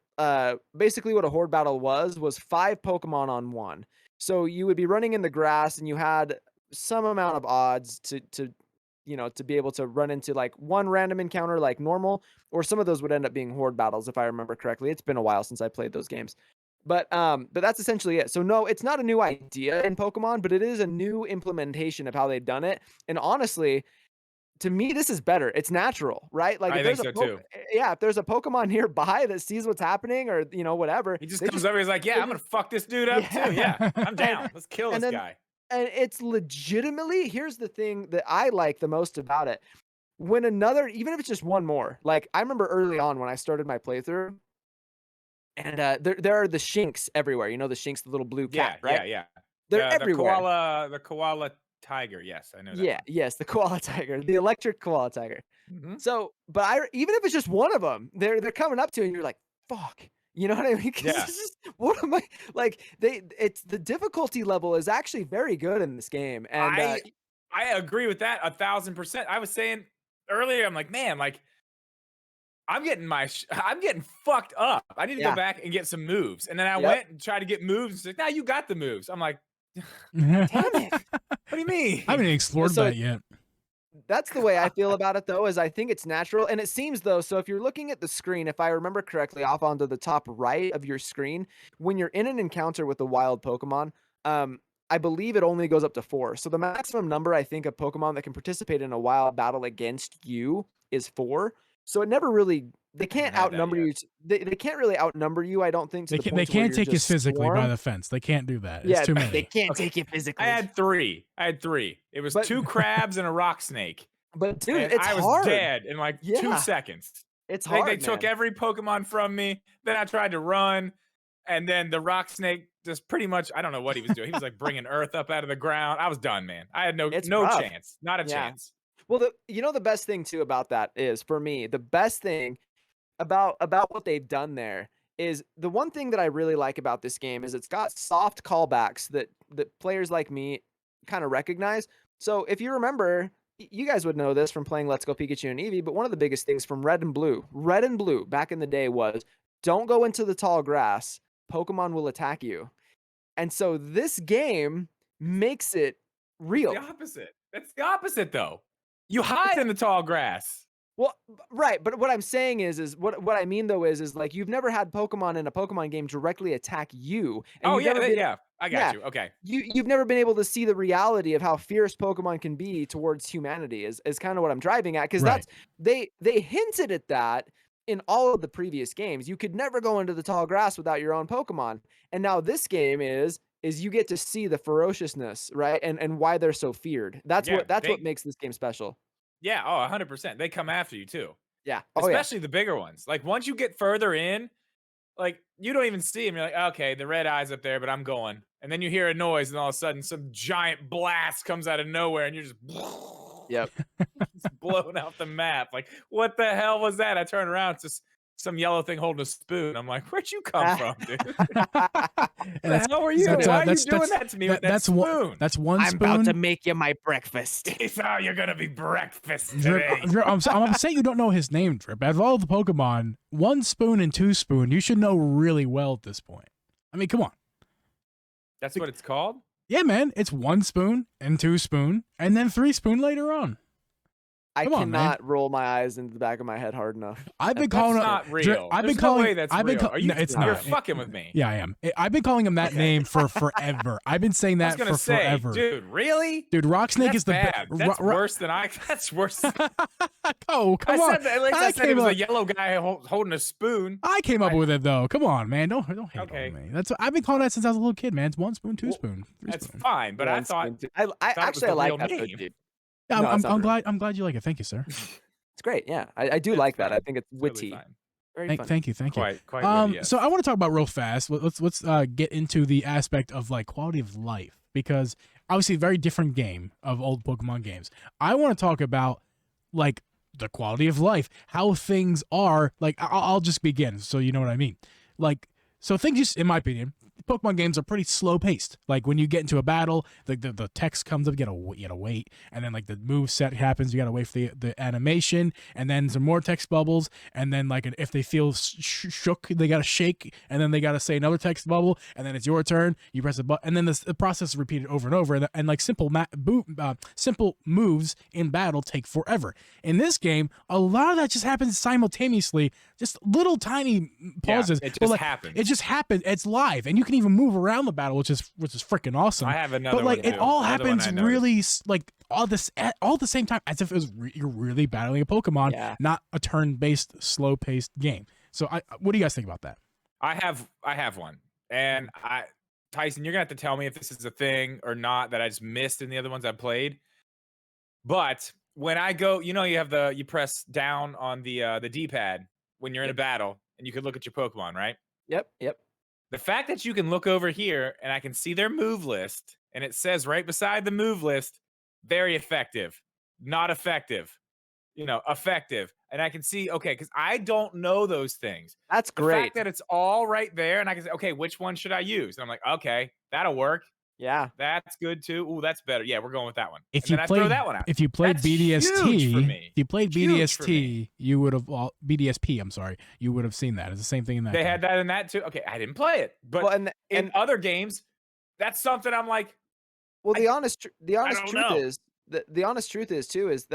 basically what a Horde Battle was 5 Pokemon on one. So you would be running in the grass, and you had some amount of odds to be able to run into like one random encounter like normal, or some of those would end up being Horde Battles if I remember correctly. It's been a while since I played those games. But that's essentially it. So no, it's not a new idea in Pokemon, but it is a new implementation of how they've done it. And honestly, to me, this is better. It's natural, right? Like I if think there's so too. Yeah, if there's a Pokemon nearby that sees what's happening, or whatever, He just comes over. He's like, "Yeah, I'm gonna fuck this dude up too. Yeah, I'm down. Let's kill this guy." And it's legitimately, here's the thing that I like the most about it. When even if it's just one more, like I remember early on when I started my playthrough, and there are the Shinx everywhere. You know the Shinx, the little blue cat, right? Yeah. They're everywhere. The koala tiger. Yes, I know that. Yeah, yes, the koala tiger, the electric koala tiger. Mm-hmm. So, but even if it's just one of them, they're coming up to you, and you're like, "Fuck." You know what I mean? Yeah. What am I like? It's the difficulty level is actually very good in this game, and I agree with that 1,000%. I was saying earlier, I'm like, man, like I'm getting fucked up. I need to go back and get some moves. And then I went and tried to get moves. It's like, nah, you got the moves. I'm like, damn it. What do you mean? I haven't explored that yet. That's the way I feel about it, though, is I think it's natural. And it seems, though, so if you're looking at the screen, if I remember correctly, off onto the top right of your screen, when you're in an encounter with a wild Pokemon, I believe it only goes up to 4. So the maximum number, I think, of Pokemon that can participate in a wild battle against you is 4. So it never really they can't had that outnumber yet. you. They can't really outnumber you. I don't think to They the can't. point They to where can't you're take us just physically by swarmed. the fence. They can't do that. It's Yeah, too they many. can't Okay. take you physically. I had 3. It was But- 2 crabs and a rock snake. But dude, And it's I was hard. dead in like 2 Yeah. seconds. It's They hard, took man. every Pokemon from me. Then I tried to run, and then the rock snake just pretty much, I don't know what he was doing. He was like bringing earth up out of the ground. I was done, man. I had It's no rough. chance. Not a Yeah. chance. Well, the best thing too about that is, for me, the best thing about what they've done there is, the one thing that I really like about this game is it's got soft callbacks that players like me kind of recognize. So if you remember, you guys would know this from playing Let's Go Pikachu and Eevee, but one of the biggest things from Red and Blue back in the day was, don't go into the tall grass. Pokemon will attack you. And so this game makes it real. The opposite. That's the opposite, though. You hide in the tall grass. Well, right, but what I'm saying is what I mean though is like, you've never had Pokemon in a Pokemon game directly attack you. And Oh you've yeah, never been, yeah. I got you. Okay. you've never been able to see the reality of how fierce Pokemon can be towards humanity is kind of what I'm driving at, because Right. that's they hinted at that in all of the previous games. You could never go into the tall grass without your own Pokemon. And now this game is you get to see the ferociousness, right? And why they're so feared. That's Yeah, what makes this game special. Yeah, oh, 100%. They come after you too. Yeah. Oh, yeah. Especially the bigger ones. Like once you get further in, like you don't even see them. You're like, okay, the red eye's up there, but I'm going. And then you hear a noise, and all of a sudden, some giant blast comes out of nowhere, and you're just, Yep. just blown off the map. Like, what the hell was that? I turn around, it's just some yellow thing holding a spoon. I'm like, where'd you come from, dude? The hell are you? Why are you doing that to me with that spoon? That's one I'm spoon. about to make you my breakfast. It's how you're gonna be breakfast Drip, today. Drip, I'm saying you don't know his name, Drip. Out of all the Pokemon, 1 spoon and 2 spoon, you should know really well at this point. I mean, come on. That's what it's called? Yeah, man. It's 1 spoon and 2 spoon, and then 3 spoon later on. I Come on, man. cannot roll my eyes into the back of my head hard enough. I've been That's calling him. not real. Drip, I've been There's calling. no way that's I've been. real. Are you? No, it's You're not. fucking with me. Yeah, I am. I've been calling him that name for forever. I've been saying I was that gonna for say, forever. dude, really? Dude, Rocksnake That's is the bad. That's worse than I. That's worse. Oh, come I on. said that. At least I said it came was up- a yellow guy holding a spoon. I came up with it though. Come on, man. Don't hate Okay. on me. That's I've been calling that since I was a little kid, man. It's 1 spoon, 2 Well, spoon, 3 That's spoon. fine, but I One thought spoon, I thought it was actually the I like real that. name. Dude. Yeah, No, it's not real. I'm glad you like it. Thank you, sir. It's great. Yeah, I do It's like that. I fine. think it's Totally witty. fine. Very Thank you. Quite witty, yes. So I want to talk about real fast. Let's get into the aspect of like quality of life, because obviously a very different game of old Pokemon games. I want to talk about like the quality of life, how things are. Like I'll just begin so you know what I mean. Like, so things just, in my opinion, Pokemon games are pretty slow paced. Like when you get into a battle, the text comes up, you gotta wait, and then like the move set happens, you gotta wait for the animation, and then some more text bubbles, and then like if they feel shook, they gotta shake, and then they gotta say another text bubble, and then it's your turn. You press a button, and then the process is repeated over and over, and like simple moves in battle take forever. In this game, a lot of that just happens simultaneously, just little tiny pauses. Yeah, it but, just like, happens. It just happened. It's live, and you can even move around the battle, which is freaking awesome. I have another But like one it too. all Another one happens I noticed. really like all at the same time, as if it was you're really battling a Pokemon, Yeah. not a turn-based, slow-paced game. So what do you guys think about that? I have one, and Tyson, you're gonna have to tell me if this is a thing or not that I just missed in the other ones I played. But when I go, you have you press down on the D-pad when you're in a battle, and you can look at your Pokemon, right? Yep. The fact that you can look over here and I can see their move list, and it says right beside the move list, very effective, not effective, effective. And I can see, okay, because I don't know those things. That's The great. fact that it's all right there, and I can say, okay, which one should I use? And I'm like, okay, that'll work. Yeah. That's good too. Ooh, that's better. Yeah, we're going with that one. If And you then I throw played that one out. If you played That's huge for BDST, me. if you played Huge for BDST, you would have BDSP. I'm sorry, you would have seen that. It's the same thing in that. They game. had that in that too. Okay, I didn't play it, but Well, in other games, that's something I'm like, the honest don't truth know. is the honest truth is too is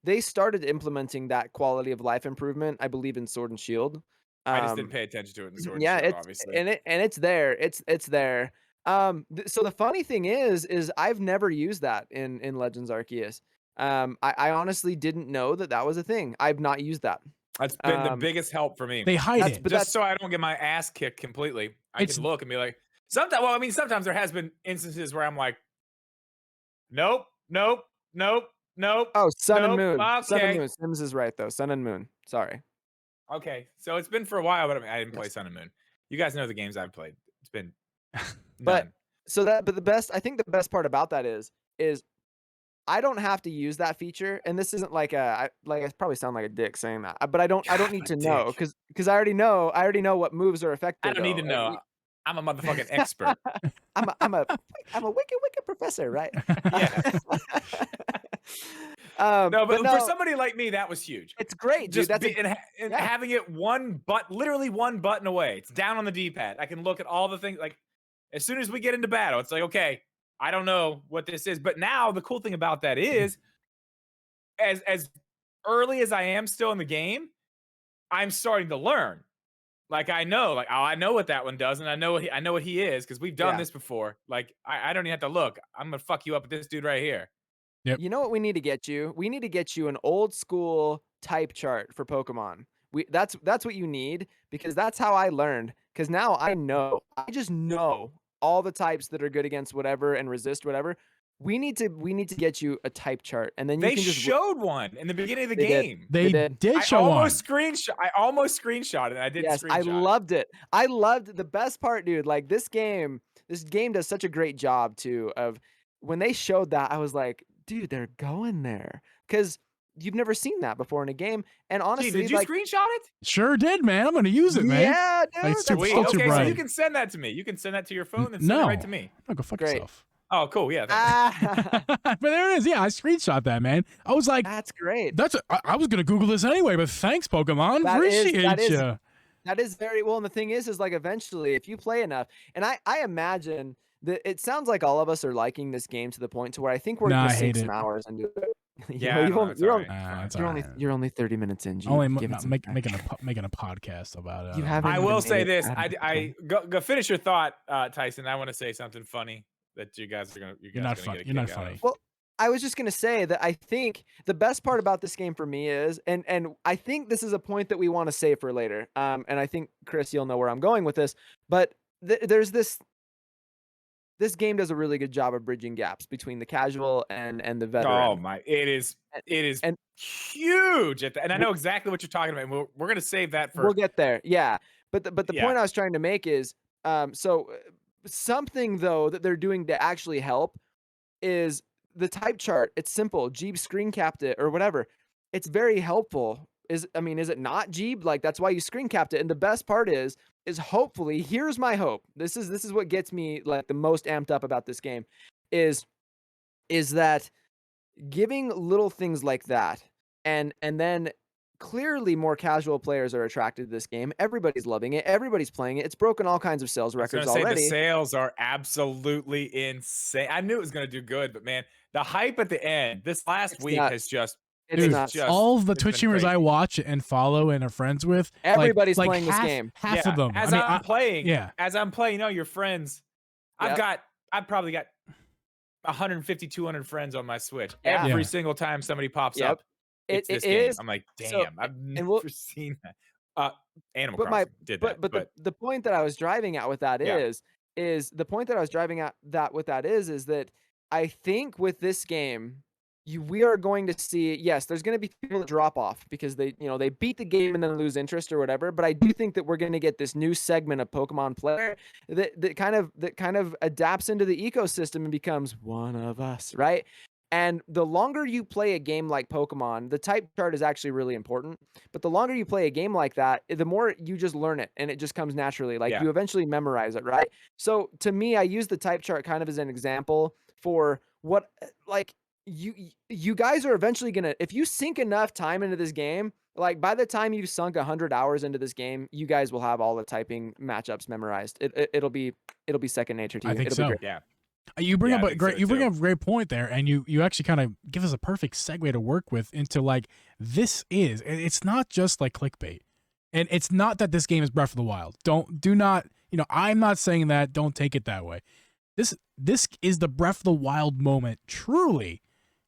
they started implementing that quality of life improvement, I believe, in Sword and Shield. I just didn't pay attention to it in the Sword and Yeah, Shield, it's obviously. it's there. It's there. So the funny thing is I've never used that in Legends Arceus. I honestly didn't know that was a thing. I've not used that. That's been the biggest help for me. They hide it. Just so I don't get my ass kicked completely. I can look and be like, sometimes there has been instances where I'm like, nope. Oh, Sun and nope, Moon. okay. Sun and Moon. Sims is right though. Sun and Moon. Sorry. Okay, so it's been for a while, but I didn't play Sun and Moon. You guys know the games I've played. It's been But I think the best part about that is I don't have to use that feature, and this isn't like I probably sound like a dick saying that, but I don't need to know because I already know what moves are effective. I don't need to know. I'm a motherfucking expert. I'm a wicked professor, right? Yes. No, but for somebody like me, that was huge. It's great, dude. Having it literally one button away. It's down on the D-pad. I can look at all the things. Like as soon as we get into battle, it's like, okay, I don't know what this is. But now the cool thing about that is, as early as I am still in the game, I'm starting to learn. Like I know what that one does, and I know what he is because we've done this before. Like I don't even have to look. I'm gonna fuck you up with this dude right here. Yep. You know what we need to get you? We need to get you an old school type chart for Pokemon. That's what you need because that's how I learned. Because now I just know all the types that are good against whatever and resist whatever. We need to get you a type chart, and then you can just showed one in the beginning of the game. They did show one. I almost screenshot it. I didn't screenshot. I loved it. I loved the best part, dude. Like this game does such a great job too of when they showed that. I was like, dude, they're going there because you've never seen that before in a game. And honestly, did you screenshot it? Sure did, man. I'm gonna use it, man. Yeah, dude. Like, so you can send that to me. You can send that to your phone and send it right to me. No, go fuck yourself. Oh, cool. Yeah. But there it is. Yeah, I screenshot that, man. I was like, that's great. I was gonna Google this anyway, but thanks, Pokemon. Appreciate you. That is very well. And the thing is like eventually, if you play enough, and I imagine that it sounds like all of us are liking this game to the point to where I think we're gonna sink some hours into it. Yeah, you're only 30 minutes in. Only making a podcast about it. I will say this. I go finish your thought, Tyson. I want to say something funny that you guys are gonna. You're not funny. You're not funny. Well, I was just gonna say that I think the best part about this game for me is, and I think this is a point that we want to save for later. And I think Chris, you'll know where I'm going with this. But there's this. This game does a really good job of bridging gaps between the casual and the veteran. Oh my! It is huge, and I know exactly what you're talking about. We're gonna save that for. We'll get there, yeah. But the point I was trying to make is, something though that they're doing to actually help is the type chart. It's simple. Geeb screen capped it or whatever. It's very helpful. Is it not, Geeb? Like that's why you screen capped it. And the best part is hopefully, here's my hope. This is what gets me like the most amped up about this game is that giving little things like that and then clearly more casual players are attracted to this game. Everybody's loving it. Everybody's playing it. It's broken all kinds of sales records already. The sales are absolutely insane. I knew it was going to do good, but man, the hype at the end this last week has just all of the Twitch streamers I watch and follow and are friends with, everybody's playing this game. Half of them. As I'm playing, your friends. I've probably got 150, 200 friends on my Switch. Every single time somebody pops up, it's this game. I'm like, damn, I've never seen that. Animal Crossing did that. But the point that I was driving at with that is that I think with this game, we are going to see, yes, there's going to be people that drop off because they beat the game and then lose interest or whatever. But I do think that we're going to get this new segment of Pokemon player that kind of adapts into the ecosystem and becomes one of us, right? And the longer you play a game like Pokemon, the type chart is actually really important. But the longer you play a game like that, the more you just learn it and it just comes naturally. Like you eventually memorize it, right? So to me, I use the type chart kind of as an example for what like. You guys are eventually gonna, if you sink enough time into this game, like by the time you've sunk 100 hours into this game, you guys will have all the typing matchups memorized. It'll be second nature to you. I think it'll so. be great. Yeah. You bring up a great point there, and you actually kind of give us a perfect segue to work with into like it's not just like clickbait, and it's not that this game is Breath of the Wild. Do not I'm not saying that. Don't take it that way. This is the Breath of the Wild moment, truly.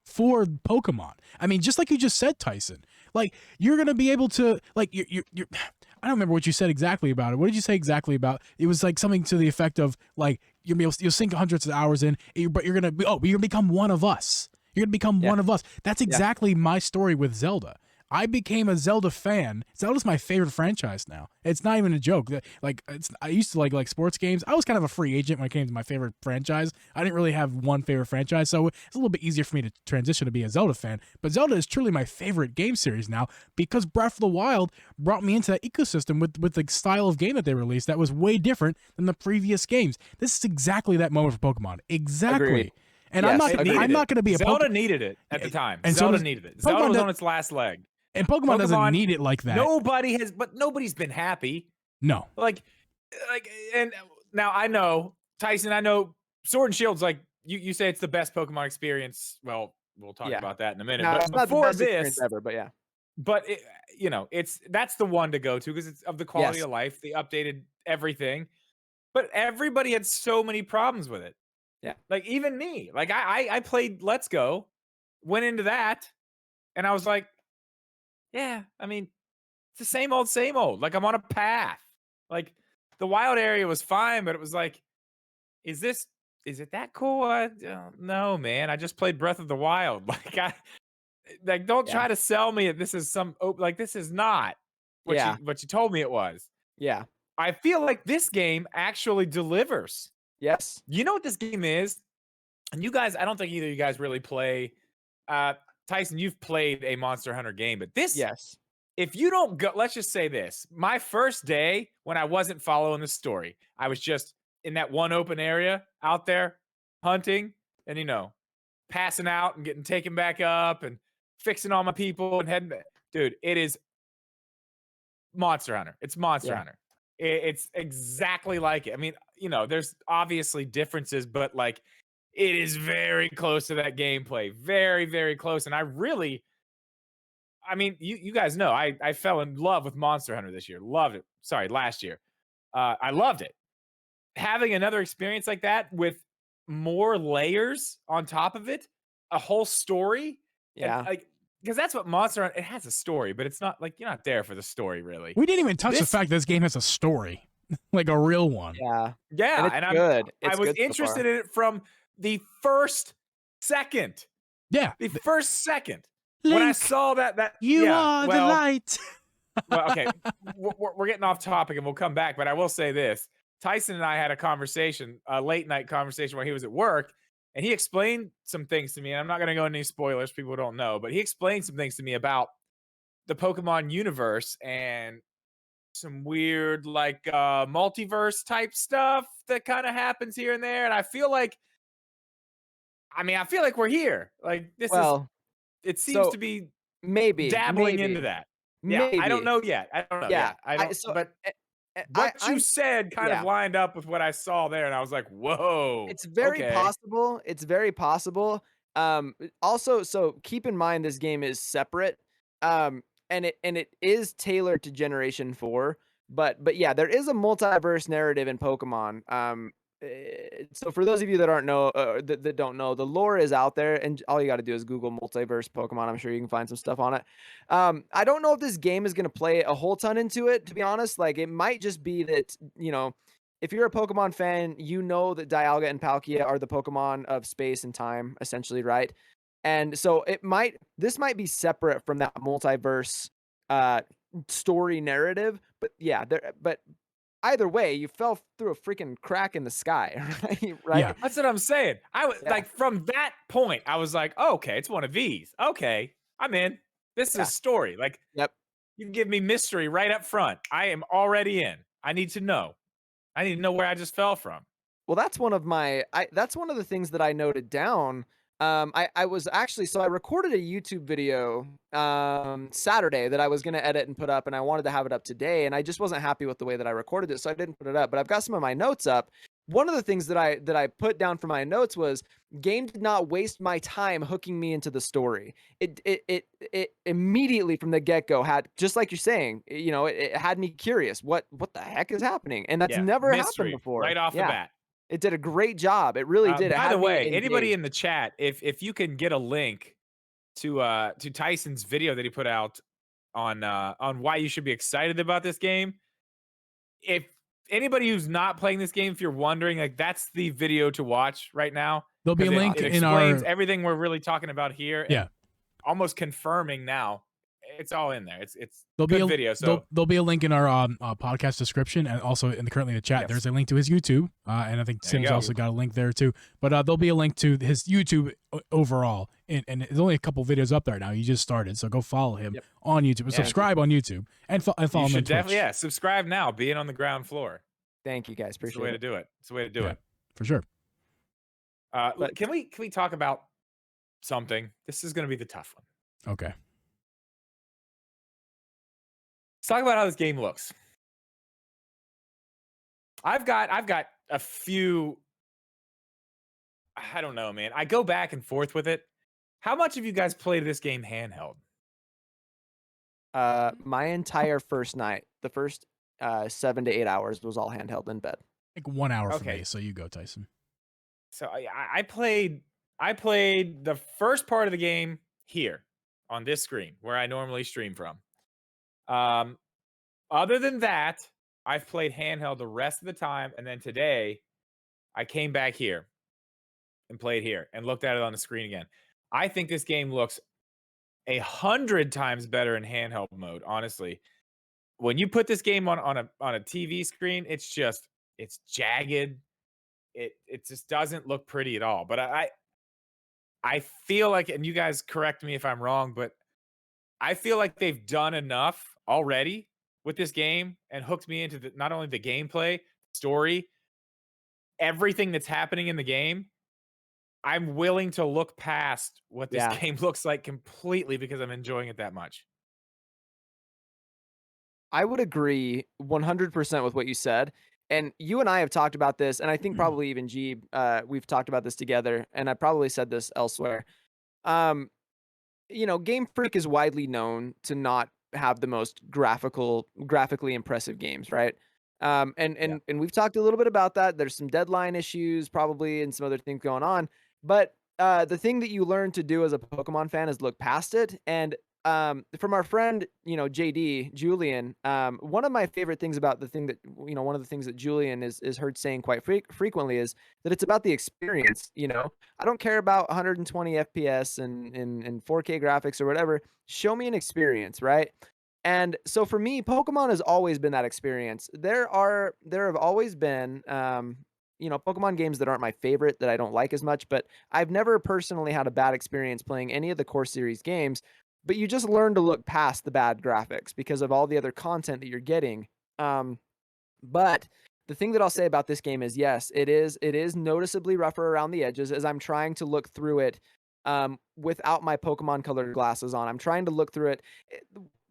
for Pokemon. I mean, just like you just said, Tyson, like you're going to be able to like you're I don't remember what you said exactly about it. What did you say exactly about it? Was like something to the effect of like you'll sink hundreds of hours in, but you're going to become one of us. You're going to become one of us. That's exactly my story with Zelda. I became a Zelda fan. Zelda's my favorite franchise now. It's not even a joke. Like I used to like sports games. I was kind of a free agent when it came to my favorite franchise. I didn't really have one favorite franchise, so it's a little bit easier for me to transition to be a Zelda fan. But Zelda is truly my favorite game series now because Breath of the Wild brought me into that ecosystem with the style of game that they released that was way different than the previous games. This is exactly that moment for Pokemon. Exactly. Agreed. And Yes, I'm not going to be a Zelda needed it at the time. And Zelda so needed it. Pokemon Zelda was on its last leg. And Pokemon doesn't need it like that. Nobody's been happy. No. Like, and now I know, Tyson, I know Sword and Shield's like, you say it's the best Pokemon experience. Well, we'll talk about that in a minute. No, but it's not before the best this, experience ever, but yeah. But that's the one to go to because it's of the quality of life. They updated everything, but everybody had so many problems with it. Yeah. Like even me, like I played Let's Go, went into that, and I was like, yeah, I mean, it's the same old, same old. Like I'm on a path. Like the wild area was fine, but it was like, is it that cool? No, man. I just played Breath of the Wild. Don't try to sell me that this is this is not what you told me it was. Yeah. I feel like this game actually delivers. Yes. You know what this game is? And you guys, I don't think either of you guys really play. Tyson, you've played a Monster Hunter game, but this, if you don't go, let's just say this. My first day when I wasn't following the story, I was just in that one open area out there hunting and, passing out and getting taken back up and fixing all my people and heading back. Dude, it is Monster Hunter. It's Monster Hunter. It's exactly like it. I mean, there's obviously differences, but like it is very close to that gameplay. Very, very close. And I mean, you guys know, I fell in love with Monster Hunter this year. Loved it. Sorry, last year. I loved it. Having another experience like that with more layers on top of it, a whole story. Yeah. Because that's what Monster Hunter, it has a story, but it's not like you're not there for the story, really. We didn't even touch the fact that this game has a story, like a real one. Yeah. Yeah. And it's good. I was interested in it from the first second. Yeah. The first second. Link, when I saw that you are the light. Well, okay. We're getting off topic and we'll come back, but I will say this. Tyson and I had a conversation, a late night conversation while he was at work, and he explained some things to me. And I'm not going to go into any spoilers, people don't know, but he explained some things to me about the Pokemon universe and some weird multiverse type stuff that kind of happens here and there. And I feel like we're here. Like it seems to be dabbling into that. Yeah, maybe. I don't know yet. I don't know. Yeah, I don't. But what you said kind of lined up with what I saw there, and I was like, "Whoa!" It's very possible. It's very possible. Also, so keep in mind this game is separate, and it is tailored to Generation 4. But yeah, there is a multiverse narrative in Pokemon. So for those of you that that don't know, the lore is out there, and all you got to do is Google multiverse Pokemon. I'm sure you can find some stuff on it. I don't know if this game is going to play a whole ton into it, to be honest. Like, it might just be that, if you're a Pokemon fan, you know that Dialga and Palkia are the Pokemon of space and time, essentially, right? And so this might be separate from that multiverse story narrative. But yeah, but either way, you fell through a freaking crack in the sky, right? Yeah. That's what I'm saying. I was like, from that point, I was like, oh, okay, it's one of these. Okay, I'm in. This is a story. Like, you can give me mystery right up front. I am already in. I need to know. I need to know where I just fell from. Well, that's one of the things that I noted down. I was actually, so I recorded a YouTube video Saturday that I was going to edit and put up, and I wanted to have it up today, and I just wasn't happy with the way that I recorded it, so I didn't put it up. But I've got some of my notes up. One of the things that I put down for my notes was, game did not waste my time hooking me into the story. It immediately from the get-go had, just like you're saying, it had me curious. What the heck is happening? And that's never happened before. Right off the bat. It did a great job. It really did. By the way, anybody in the chat, if you can get a link to Tyson's video that he put out on why you should be excited about this game. If anybody who's not playing this game, if you're wondering, like, that's the video to watch right now. There'll be a 'cause link it in explains our everything we're really talking about here. Yeah. And almost confirming now. It's all in there. It's there'll good be a video. So there'll be a link in our podcast description, and also currently in the chat. Yes. There's a link to his YouTube, and I think There you Sim's go. also got a link there too. But there'll be a link to his YouTube overall, and there's only a couple videos up there now. He just started, so go follow him Yep. on YouTube, and Yeah. subscribe on YouTube, and follow you him on should Twitch. definitely subscribe now. Being on the ground floor. Thank you guys. It's the Appreciate way it. to do it. It's the way to do Yeah. it. For sure. But- Can we talk about something? This is going to be the tough one. Okay. Let's talk about how this game looks. I've got a few. I don't know, man. I go back and forth with it. How much of you guys played this game handheld? My entire first night, the first 7 to 8 hours was all handheld in bed. Like 1 hour for Okay. me, so you go, Tyson. So I played the first part of the game here on this screen where I normally stream from. Other than that, I've played handheld the rest of the time, and then today I came back here and played here and looked at it on the screen again. I think this game looks 100 times better in handheld mode, honestly. When you put this game on a TV screen, it's jagged. It just doesn't look pretty at all. But I feel like, and you guys correct me if I'm wrong, but I feel like they've done enough already with this game and hooked me into not only the gameplay, story, everything that's happening in the game. I'm willing to look past what this game looks like completely because I'm enjoying it that much. I would agree 100% with what you said. And you and I have talked about this, and I think probably even Geeb, we've talked about this together, and I probably said this elsewhere. Game Freak is widely known to not have the most graphically impressive games, right? And we've talked a little bit about that. There's some deadline issues probably and some other things going on. But the thing that you learn to do as a Pokemon fan is look past it. And from our friend, JD, Julian, one of my favorite things about one of the things that Julian is heard saying quite frequently is that it's about the experience. I don't care about 120 FPS and 4K graphics or whatever. Show me an experience, right? And so for me, Pokemon has always been that experience. There have always been, Pokemon games that aren't my favorite, that I don't like as much, but I've never personally had a bad experience playing any of the core series games. But you just learn to look past the bad graphics because of all the other content that you're getting. But the thing that I'll say about this game is, yes, it is noticeably rougher around the edges as I'm trying to look through it without my Pokemon colored glasses on. I'm trying to look through it.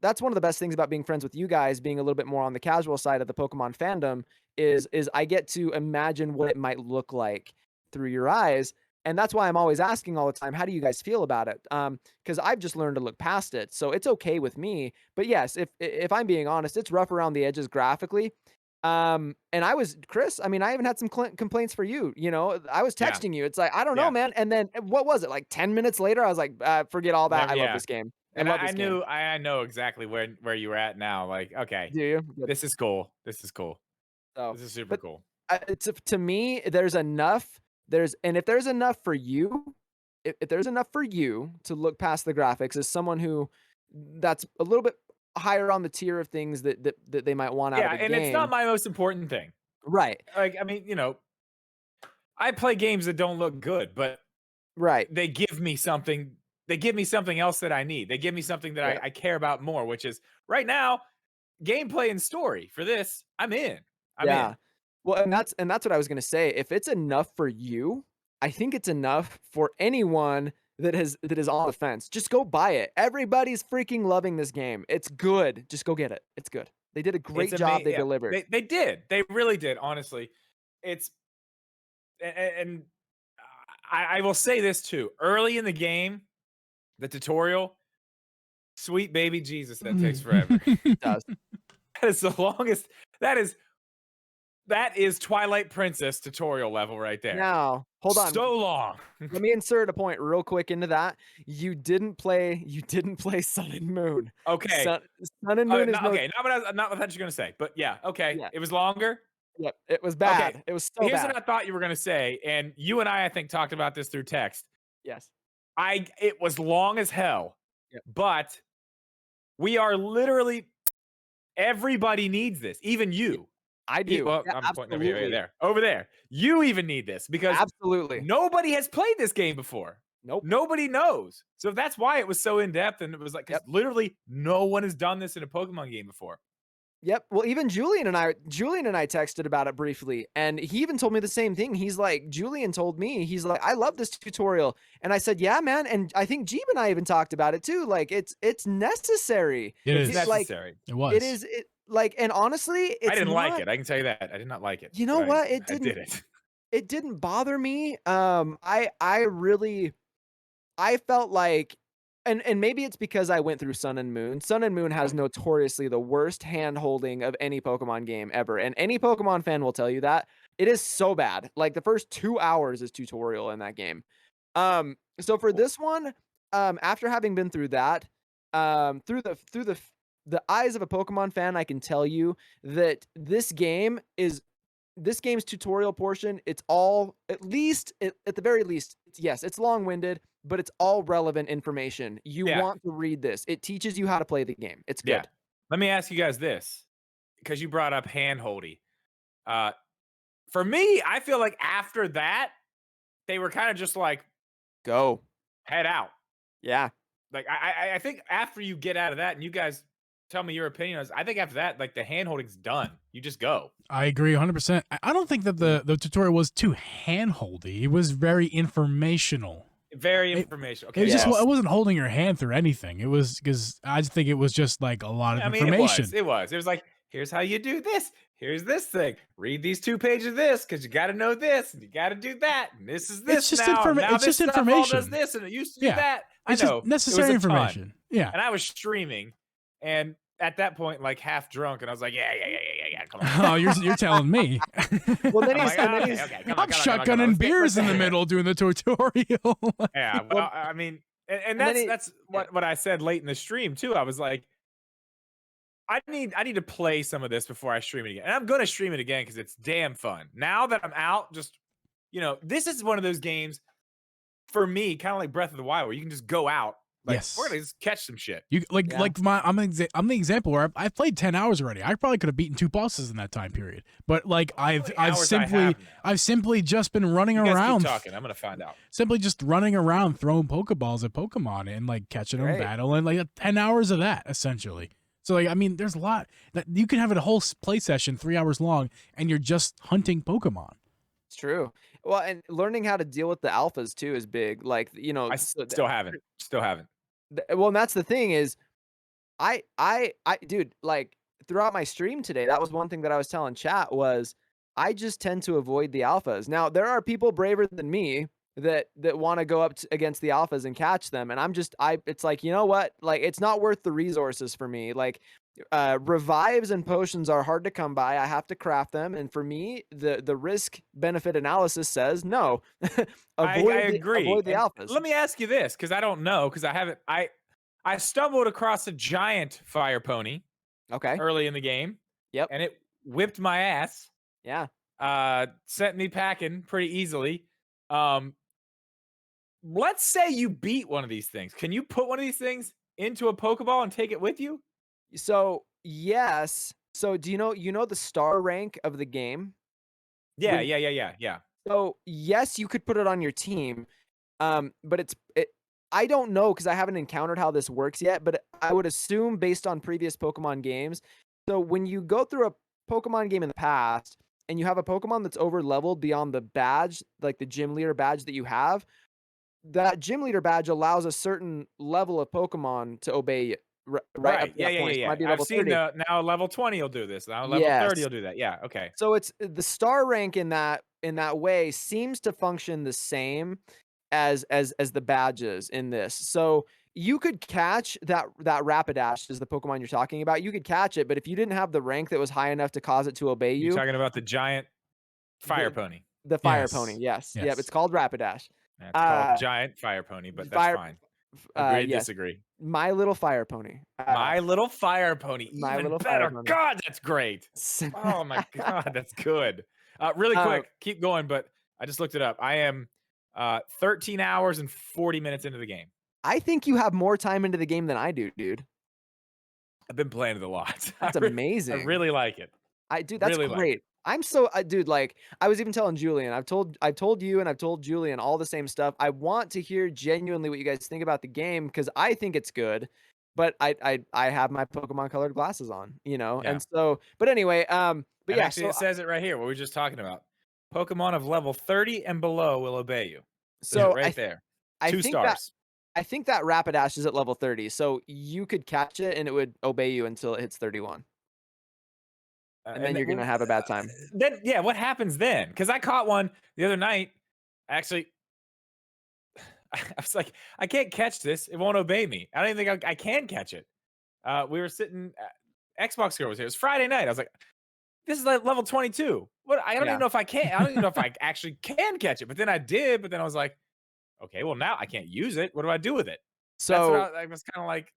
That's one of the best things about being friends with you guys, being a little bit more on the casual side of the Pokemon fandom, is I get to imagine what it might look like through your eyes. And that's why I'm always asking all the time, how do you guys feel about it? Because I've just learned to look past it. So it's okay with me. But yes, if I'm being honest, it's rough around the edges graphically. And Chris, I mean, I even had some complaints for you. I was texting you. It's like, I don't know, man. And then what was it? Like 10 minutes later, I was like, forget all that. I love this game. I know exactly where you were at now. Like, okay, do you? This is cool. This is cool. So, this is super cool. To me, there's enough. If there's enough for you, if there's enough for you to look past the graphics as someone who that's a little bit higher on the tier of things that they might want out of a game. Yeah, and it's not my most important thing. Right. Like, I mean, I play games that don't look good, but they give me something. They give me something else that I need. They give me something that I care about more, which is right now, gameplay and story. For this, I'm in. I'm in. Well, and that's what I was gonna say. If it's enough for you, I think it's enough for anyone that is on the fence. Just go buy it. Everybody's freaking loving this game. It's good. Just go get it. It's good. They did a great job. They delivered. They did. They really did. Honestly, and I will say this too. Early in the game, the tutorial, sweet baby Jesus, that takes forever. It does. That is the longest. That is That is Twilight Princess tutorial level right there. Now, hold on. So long. Let me insert a point real quick into that. You didn't play Sun and Moon. Okay. Sun and Moon is not what you're gonna say, but yeah, okay. Yeah. It was longer. Yep, it was bad. Okay. It was so Here's bad. what I thought you were gonna say, and you and I think talked about this through text. Yes. It was long as hell, Yep. but we are literally everybody needs this, even you. I do. Well, Yeah, I'm pointing over there. You even need this because absolutely. nobody has played this game before. Nope. Nobody knows. So that's why it was so in depth, and it was like literally no one has done this in a Pokemon game before. Yep. Well, even Julian and I texted about it briefly, and he even told me the same thing. He's like, Julian told me, he's like, I love this tutorial, and I said, yeah, man. And I think Geeb and I even talked about it too. Like, it's necessary. It's necessary. It was. It is. And honestly, I didn't like it. I can tell you that. I did not like it. You know what? I did it. It didn't bother me. I felt like. And maybe it's because I went through Sun and Moon. Sun and Moon has notoriously the worst hand-holding of any Pokemon game ever. And any Pokemon fan will tell you that. It is so bad. Like, the first 2 hours is tutorial in that game. So for this one, after having been through that, through the eyes of a Pokemon fan, I can tell you that this game's tutorial portion, it's all, at the very least, yes, it's long-winded, but it's all relevant information. You want to read this. It teaches you how to play the game. It's good. Yeah. Let me ask you guys this, because you brought up hand-holdy. For me, I feel like after that, they were kind of just like, go. Head out. Yeah. Like, I think after you get out of that, and you guys tell me your opinion, I think after that, like, the hand-holding's done. You just go. I agree 100%. I don't think that the tutorial was too hand-holdy. It was very informational. Very informational. Okay. It was just, I wasn't holding your hand through anything. It was because I just think it was just like a lot of information. It was like, here's how you do this. Here's this thing. Read these 2 pages of this because you got to know this and you got to do that. And this is this. It's just now. It's just information. Does this and it used to do that. It's just necessary information. Yeah. And I was streaming, and at that point, like half drunk, and I was like, yeah. Come on. Oh, you're telling me. Well, then I'm shotgunning beers in the middle doing the tutorial. Yeah, well, I mean, and that's what I said late in the stream too. I was like, I need to play some of this before I stream it again, and I'm gonna stream it again because it's damn fun. Now that I'm out, just this is one of those games for me, kind of like Breath of the Wild, where you can just go out. Like, yes, we're gonna just catch some shit. You I'm the example where I've played 10 hours already. I probably could have beaten 2 bosses in that time period. But like I've simply just been running around. Keep talking. I'm gonna find out. Simply just running around throwing Pokeballs at Pokemon and like catching them in battle, and like 10 hours of that essentially. So like, I mean, there's a lot that you can have a whole play session 3 hours long, and you're just hunting Pokemon. It's true. Well, and learning how to deal with the alphas too is big. Like, I still haven't. Well, and that's the thing is, dude, like throughout my stream today, that was one thing that I was telling chat was I just tend to avoid the alphas. Now, there are people braver than me that want to go up against the alphas and catch them, and it's like, you know what? Like, it's not worth the resources for me. Like, revives and potions are hard to come by. I have to craft them, and for me, the risk benefit analysis says no. I agree. Avoid the alphas. Let me ask you this, because I don't know, because I haven't. I stumbled across a giant fire pony. Okay. Early in the game. Yep. And it whipped my ass. Yeah. Sent me packing pretty easily. Let's say you beat one of these things. Can you put one of these things into a Pokeball and take it with you? So yes. So do you know the star rank of the game? Yeah. So yes, you could put it on your team. But I don't know because I haven't encountered how this works yet, but I would assume based on previous Pokemon games. So when you go through a Pokemon game in the past and you have a Pokemon that's over leveled beyond the badge, like the gym leader badge that you have, that gym leader badge allows a certain level of Pokemon to obey you. Right. Yeah. I've seen now level 20 will do this. Now level 30 will do that. Yeah. Okay. So it's the star rank in that way seems to function the same as the badges in this. So you could catch that Rapidash is the Pokemon you're talking about. You could catch it, but if you didn't have the rank that was high enough to cause it to obey You're you, talking about the giant fire the, pony. the fire Yes. pony, yes. Yep, Yes. it's called Rapidash. It's called giant fire pony, but that's fine. Agree, yes. disagree. My Little Fire Pony. My Little Fire Pony. My Even Little better. Fire Pony. God, that's great. Oh my God, that's good. Really quick, keep going, but I just looked it up. I am 13 hours and 40 minutes into the game. I think you have more time into the game than I do, dude. I've been playing it a lot. That's amazing. I really like it. Dude, that's Really like great. I'm so dude, like I was even telling Julian, I've told you and I've told Julian all the same stuff. I want to hear genuinely what you guys think about the game because I think it's good, but I have my Pokemon colored glasses on, you know. Yeah. And so, but anyway, but And yeah, actually, it says it right here. What we were just talking about. Pokemon of level 30 and below will obey you. So right there. I 2 think stars. I think that Rapidash is at level 30, so you could catch it and it would obey you until it hits 31. And then you're gonna have a bad time. Then yeah, what happens then? Because I caught one the other night. Actually, I was like, I can't catch this. It won't obey me. I don't even think I can catch it. We were sitting. Xbox girl was here. It was Friday night. I was like, this is like level 22. What? I don't even know if I can. I don't even know if I actually can catch it. But then I did. But then I was like, okay, well now I can't use it. What do I do with it? So that's what I was kind of like,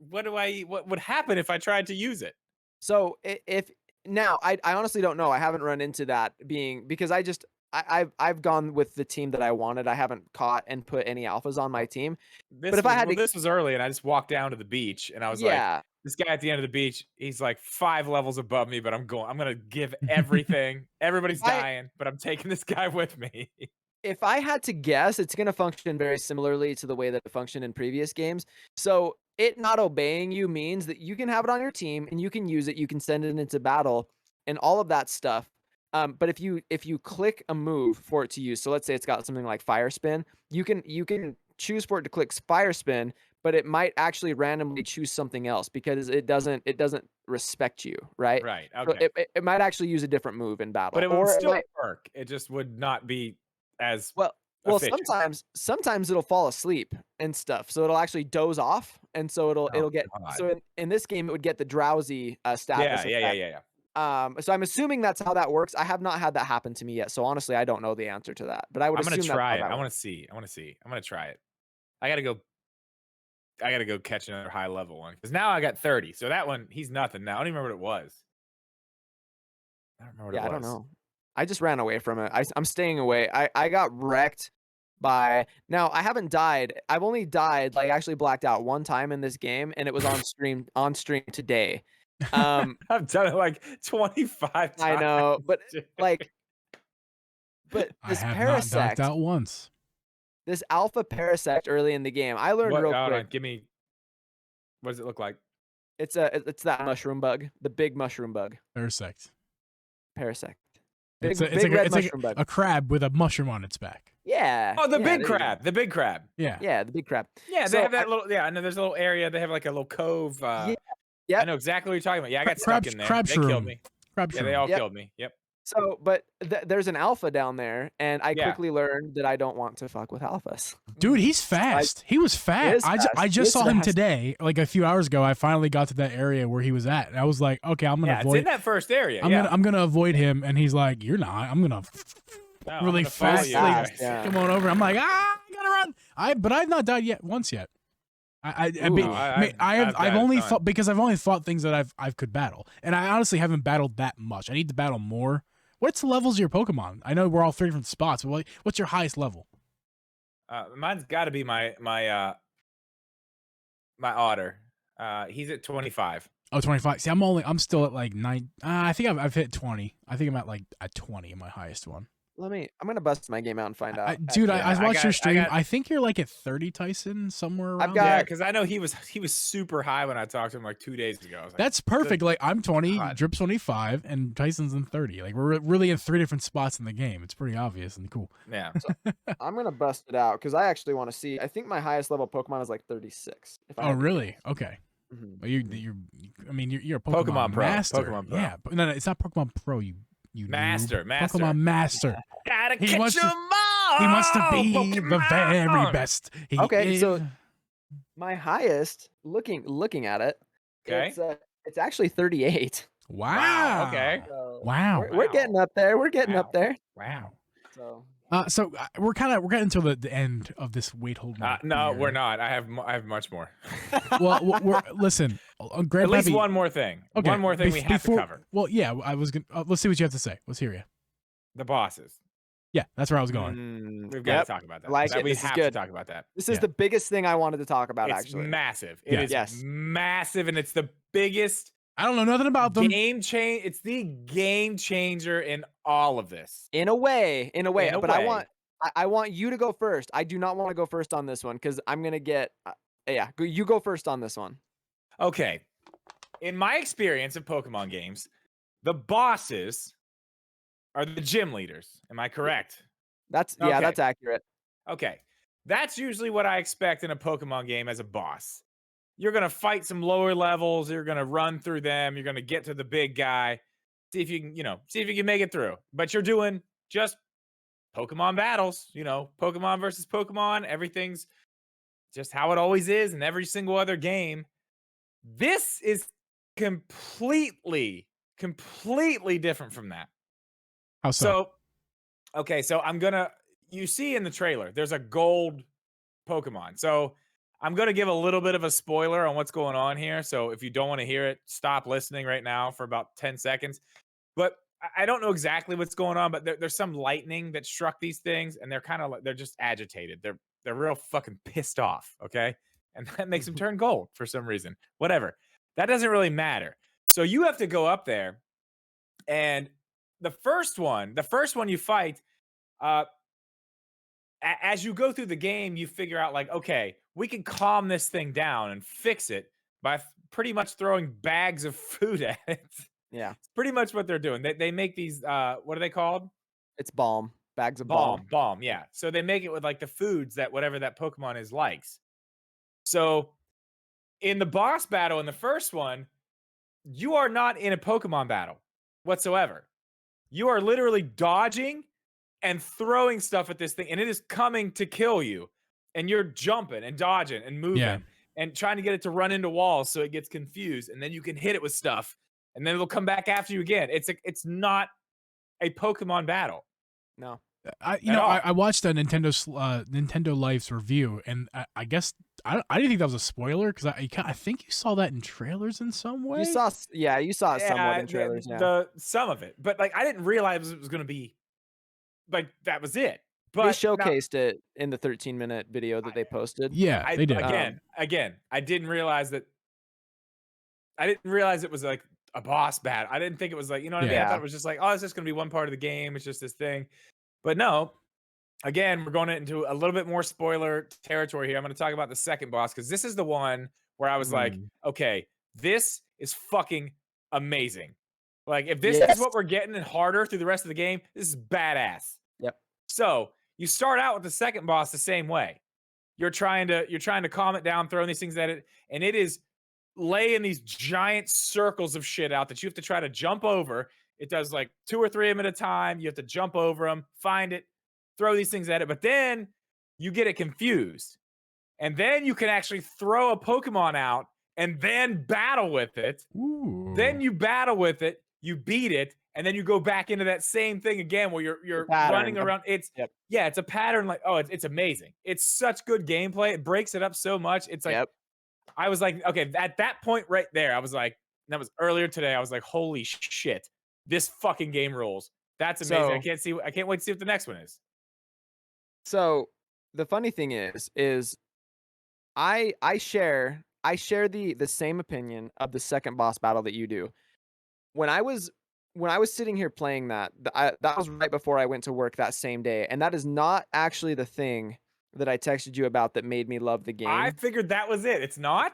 what would happen if I tried to use it? So if now I honestly don't know. I haven't run into that being because I've gone with the team that I wanted. I haven't caught and put any alphas on my team. This was early, and I just walked down to the beach, and I was like, yeah. this guy at the end of the beach, he's like 5 levels above me, but I'm gonna give everything. Everybody's dying, but I'm taking this guy with me. If I had to guess, it's gonna function very similarly to the way that it functioned in previous games. So it not obeying you means that you can have it on your team and you can use it, you can send it into battle and all of that stuff. But if you click a move for it to use, so let's say it's got something like Fire Spin, you can choose for it to click Fire Spin, but it might actually randomly choose something else because it doesn't respect you, right? Right. So Okay. it might actually use a different move in battle, But it would or still work. It just would not be as well, efficient. sometimes it'll fall asleep and stuff, so it'll actually doze off, and so it'll get God. so in this game it would get the drowsy status. Yeah. So I'm assuming that's how that works. I have not had that happen to me yet, so honestly, I don't know the answer to that. But I would. I'm gonna assume try it. that's how that I want works. to see. I'm gonna try it. I gotta go catch another high level one because now I got 30. So that one, he's nothing now. I don't even remember what it was. I don't remember what it was. I don't know. I just ran away from it. I'm staying away. I got wrecked by now. I haven't died. I've only died actually blacked out one time in this game, and it was on stream today. I've done it like 25 times. I know, but this I have Parasect, not knocked out once. this Alpha Parasect early in the game, I learned real Hold quick. on, give me. What does it look like? It's that mushroom bug, the big mushroom bug, Parasect. Parasect. It's mushroom bug. a crab with a mushroom on its back. Yeah. Oh, the yeah, big there you go. crab. The big crab. Yeah. Yeah, the big crab. Yeah, So they have that little. Yeah, I know. There's a little area. They have like a little cove. Yeah. I know exactly what you're talking about. Yeah, I got Crab- stuck in there. crab They killed shroom. me. Crab Yeah, they shroom. all Yep. killed me. Yep. So, but there's an alpha down there, and I Yeah. quickly learned that I don't want to fuck with alphas. Dude, he's fast. He was fast. is fast. I He just is saw him fast. today, like a few hours ago. I finally got to that area where he was at, and I was like, okay, I'm gonna Yeah, it's avoid. in that first area. I'm gonna avoid him, and he's like, you're not. I'm gonna No, I'm really gonna follow fast. you Fast, guys. yeah. Come on over. I'm like, I gotta run. But I've not died once yet. I've only fought because I've only fought things that I could battle, and I honestly haven't battled that much. I need to battle more. What's the levels of your Pokemon? I know we're all 3 different spots, but what's your highest level? Mine's got to be my otter. He's at 25. Oh, 25. See, I'm still at like 9. I think I've hit 20. I think I'm at 20 in my highest one. I'm gonna bust my game out and find out. Dude, I watched your stream. got- I think you're like at 30, Tyson, somewhere around. got- Yeah, because I know he was super high when I talked to him like 2 days ago. I was like, That's perfect. Like I'm 20, God. Drip's 25, and Tyson's in 30. Like we're really in 3 different spots in the game. It's pretty obvious and cool. yeah. I'm gonna bust it out because I actually want to see. I think my highest level Pokemon is like 36. If I Oh, had to really? guess. Okay. Mhm. But you're a Pokemon Pro. master. Pokemon Pro. Yeah, but no, it's not Pokemon Pro. You Master. Pokemon master. Gotta He catch wants to- them all. He wants to be the very Pokemon! best. He Okay, is- so My highest, looking at it, Okay. it's actually 38. Wow, okay. So Wow. we're getting up there. We're getting up there. Wow. So So we're getting to the end of this wait hold my No, beer. we're not. I have much more. Well, listen, At least one more thing. Okay, One more thing we have to cover. Well, yeah, I was gonna. Let's see what you have to say. Let's hear you. The bosses. Yeah, that's where I was going. We've got Yep. to talk about that. I like it. We This is have to good. talk about that. This is Yeah. the biggest thing I wanted to talk about. It's Actually, massive. Yeah. It is Yes. massive, and it's the biggest I don't know nothing about them. game change. It's the game changer in all of this. in a way. In a But way. I want you to go first. I do not want to go first on this one because I'm gonna get. You go first on this one. Okay. In my experience of Pokemon games, the bosses are the gym leaders. Am I correct? That's Okay. that's accurate. Okay. That's usually what I expect in a Pokemon game as a boss. You're going to fight some lower levels, you're going to run through them, you're going to get to the big guy, see if you can make it through. But you're doing just Pokemon battles, Pokemon versus Pokemon, everything's just how it always is in every single other game. This is completely different from that. How so? So you see in the trailer, there's a gold Pokemon. So I'm going to give a little bit of a spoiler on what's going on here. So if you don't want to hear it, stop listening right now for about 10 seconds. But I don't know exactly what's going on, but there's some lightning that struck these things, and they're just agitated. They're real fucking pissed off, okay? And that makes them turn gold for some reason. Whatever. That doesn't really matter. So you have to go up there, and the first one you fight, as you go through the game, you figure out like, okay, we can calm this thing down and fix it by pretty much throwing bags of food at it. Yeah, It's pretty much what they're doing. They make these what are they called? it's balm. Bags of balm. Balm, yeah. So they make it with like the foods that whatever that Pokemon is likes. So in the boss battle in the first one, you are not in a Pokemon battle whatsoever. You are literally dodging and throwing stuff at this thing, and it is coming to kill you. And you're jumping and dodging and moving and trying to get it to run into walls so it gets confused, and then you can hit it with stuff, and then it'll come back after you again. It's not a Pokemon battle. No. I watched a Nintendo Life's review, and I guess I didn't think that was a spoiler because I think you saw that in trailers in some way. You saw it somewhat in trailers. Some of it, but like I didn't realize it was going to be like that was it. But they showcased it in the 13-minute video that they posted. Yeah, they did. Again, I didn't realize that. I didn't realize it was like a boss battle. I didn't think it was like, you know what I mean? I thought it was just like, oh, it's just going to be one part of the game. It's just this thing. But no, again, we're going into a little bit more spoiler territory here. I'm going to talk about the second boss because this is the one where I was like, okay, this is fucking amazing. Like, if this is what we're getting and harder through the rest of the game, this is badass. Yep. So you start out with the second boss the same way. You're trying to calm it down, throwing these things at it, and it is laying these giant circles of shit out that you have to try to jump over. It does like 2 or 3 of them at a time. You have to jump over them, find it, throw these things at it. But then you get it confused. And then you can actually throw a Pokemon out and then battle with it. Ooh. Then you battle with it, you beat it, and then you go back into that same thing again where you're running around. It's a pattern. Like, oh, it's amazing. It's such good gameplay. It breaks it up so much. It's like I was like, okay, at that point right there, I was like, that was earlier today. I was like, holy shit. This fucking game rules. That's amazing. So, I can't wait to see what the next one is. So the funny thing is I share the same opinion of the second boss battle that you do. When I was sitting here playing that was right before I went to work that same day, and that is not actually the thing that I texted you about that made me love the game. I figured that was it. It's not?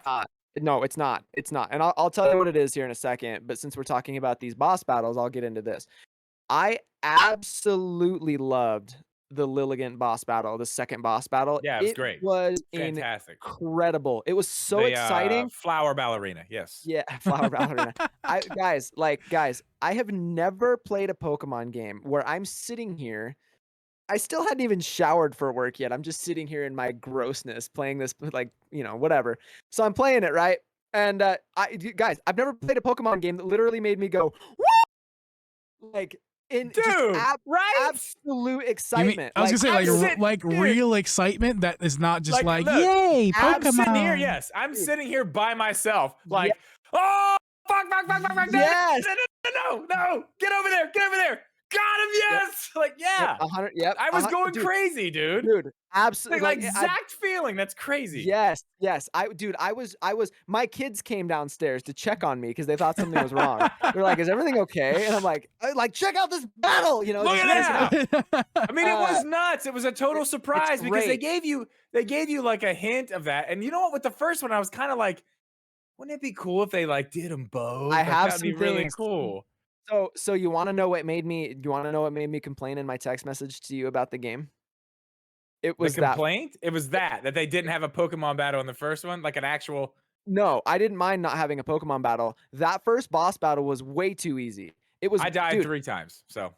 No, it's not. It's not. And I'll tell you what it is here in a second, but since we're talking about these boss battles, I'll get into this. I absolutely loved the Lilligant boss battle, the second boss battle. Yeah, it was great. It was fantastic. Incredible. It was so exciting. Flower ballerina, yes. Yeah, flower ballerina. Guys, I have never played a Pokemon game where I'm sitting here I still hadn't even showered for work yet. I'm just sitting here in my grossness playing this, like, whatever. So I'm playing it, right? And guys, I've never played a Pokemon game that literally made me go, woo! Like, in just Dude, right? absolute You excitement. mean, I was Like, gonna say I'm like sit- like dude. real excitement that is not just like look, yay I'm Pokemon. sitting here, yes. I'm Dude. sitting here by myself, Yeah. like, oh, fuck, Yes. no, get over there. Got him, yes. Like, yeah. 100. Yep. I was going dude, crazy, dude. dude. Absolutely. Like exact feeling. That's crazy. Yes. I was. My kids came downstairs to check on me because they thought something was wrong. They're like, "Is everything okay?" And I'm like, "Check out this battle." Look just at listen that. up. I mean, it was nuts. It was a total surprise because they great. gave you like a hint of that. And you know what? With the first one, I was kind of like, wouldn't it be cool if they like did them both? I Like, have that'd be some really things. cool. So you want to know what made me? You want to know what made me complain in my text message to you about the game? It The was that. complaint? It was that they didn't have a Pokemon battle in the first one, like an actual. No, I didn't mind not having a Pokemon battle. That first boss battle was way too easy. It was. I died dude, 3 times. So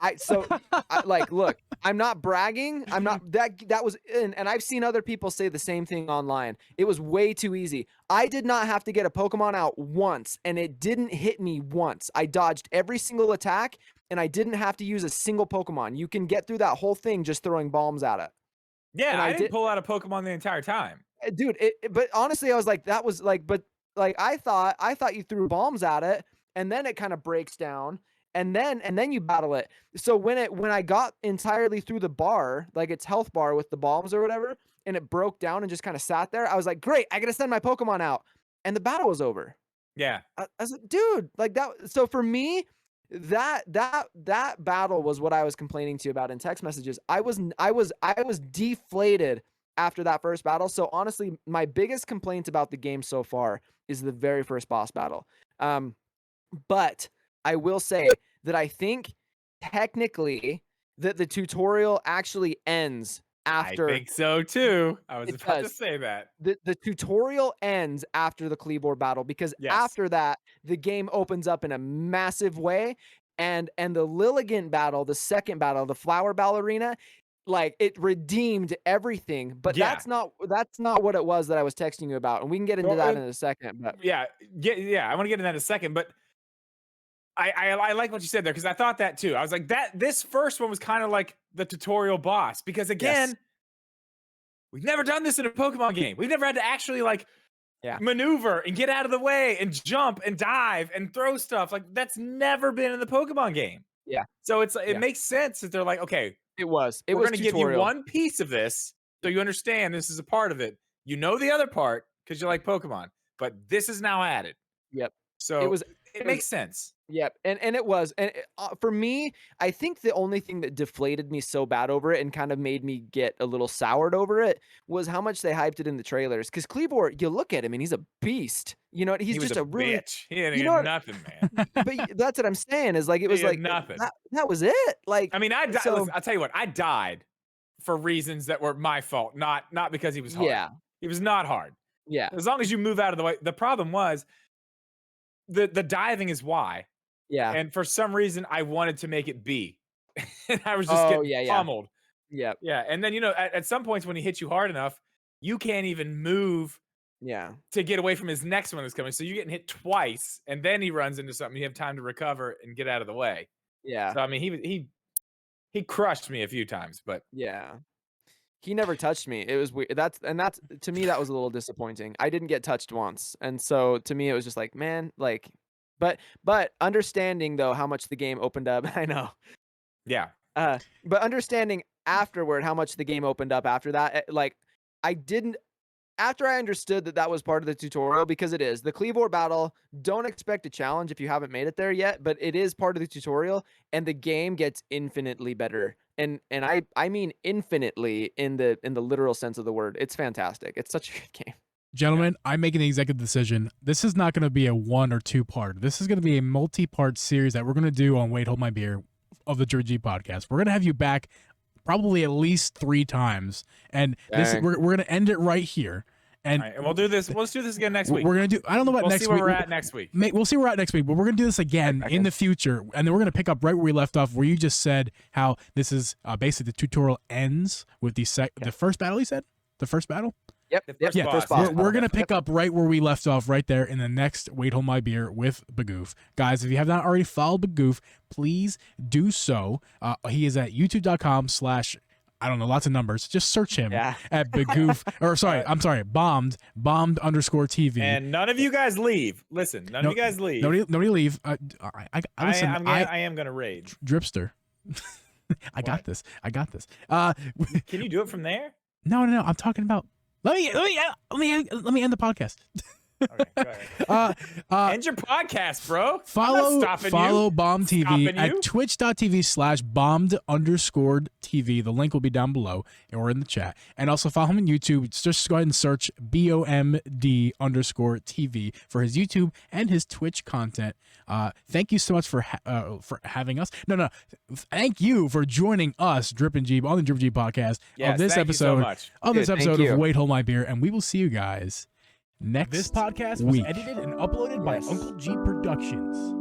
look, I'm not bragging. I'm not that was and I've seen other people say the same thing online. It was way too easy. I did not have to get a Pokemon out once, and it didn't hit me once. I dodged every single attack, and I didn't have to use a single Pokemon. You can get through that whole thing just throwing bombs at it. yeah, And I didn't pull out a Pokemon the entire time. Dude, but honestly, I was like, that was like, but like I thought you threw bombs at it, and then it kind of breaks down, and then you battle it. So when I got entirely through the bar, like its health bar with the bombs or whatever, and it broke down and just kind of sat there, I was like, great, I gotta send my Pokemon out, and the battle was over. Yeah. I was like, dude, like that. So for me, that battle was what I was complaining to you about in text messages. I was deflated after that first battle. So honestly, my biggest complaint about the game so far is the very first boss battle. But I will say that I think technically that the tutorial actually ends after. I think so too. I was It about to does. say that. The tutorial ends after the Kleavor battle because Yes. after that the game opens up in a massive way, and the Lilligant battle, the second battle, the Flower Ballerina, like it redeemed everything. But Yeah. that's not what it was that I was texting you about, and we can get into Well, that in a second. But Yeah. I want to get into that in a second, but I like what you said there because I thought that too. I was like, this first one was kind of like the tutorial boss because again, Yes. we've never done this in a Pokemon game. We've never had to actually like maneuver and get out of the way and jump and dive and throw stuff. Like that's never been in the Pokemon game. Yeah. So it makes sense that they're like, okay, it was we're going to give you tutorial. one piece of this so you understand this is a part of it. You know the other part because you like Pokemon, but this is now added. Yep. So it makes sense. Yep, and it was, and for me, I think the only thing that deflated me so bad over it and kind of made me get a little soured over it was how much they hyped it in the trailers. Because Kleavor, you look at him and he's a beast. You know, he's just a really bitch. He didn't you get know what- nothing, man. But that's what I'm saying is like it was had like nothing. That was it. Like I mean, so- listen, I'll tell you what, I died for reasons that were my fault, not because he was hard. Yeah, He was not hard. yeah, As long as you move out of the way. The problem was the diving is why. yeah, And for some reason, I wanted to make it B. And I was just getting pummeled. yeah, Yeah. And then, at some points when he hits you hard enough, you can't even move yeah. to get away from his next one that's coming. So you're getting hit twice, and then he runs into something. You have time to recover and get out of the way. Yeah. So, I mean, he crushed me a few times, but Yeah. He never touched me. It was weird. That's to me that was a little disappointing. I didn't get touched once. And so to me it was just like, man, like but understanding though how much the game opened up, I know. yeah. But understanding afterward how much the game opened up after that, like I didn't after I understood that was part of the tutorial, because it is the Kleavor battle. Don't expect a challenge if you haven't made it there yet, but it is part of the tutorial, and the game gets infinitely better. And I mean infinitely in the literal sense of the word. It's fantastic. It's such a good game. Gentlemen, I'm making the executive decision. This is not going to be a 1 or 2 part. This is going to be a multi-part series that we're going to do on Wait Hold My Beer of the Drip Geeb podcast. We're going to have you back probably at least 3 times, and we're going to end it right here. And, All right, and we'll do this. Let's do this again next week. We're gonna do. I don't know about We'll next see week. where we're at next week. We'll see where we're at next week, but we're gonna do this again in the future, and then we're gonna pick up right where we left off, where you just said how this is basically the tutorial ends with the first battle. You said the first battle. Yep. Yeah, First boss. We're gonna pick up right where we left off, right there in the next Wait Hold My Beer with Bagoof. Guys, if you have not already followed Bagoof, please do so. He is at youtube.com/ I don't know, lots of numbers. Just search him at Bagoof, or sorry, I'm sorry, bombed _TV. And none of you guys leave. Listen, none of you guys leave. Nobody leave. I am gonna rage. Dripster. I got this. Can you do it from there? No. I'm talking about. Let me end the podcast. Okay, go ahead. End your podcast, bro. Follow Bomb TV at twitch.tv/bombed_TV. The link will be down below or in the chat. And also follow him on YouTube. Just go ahead and search BOMD_TV for his YouTube and his Twitch content. Thank you so much for having us. No. Thank you for joining us, Drip and Geeb, on the Drip Geeb podcast of this episode of Wait Hold My Beer. And we will see you guys next. This podcast was edited and uploaded by Uncle G Productions.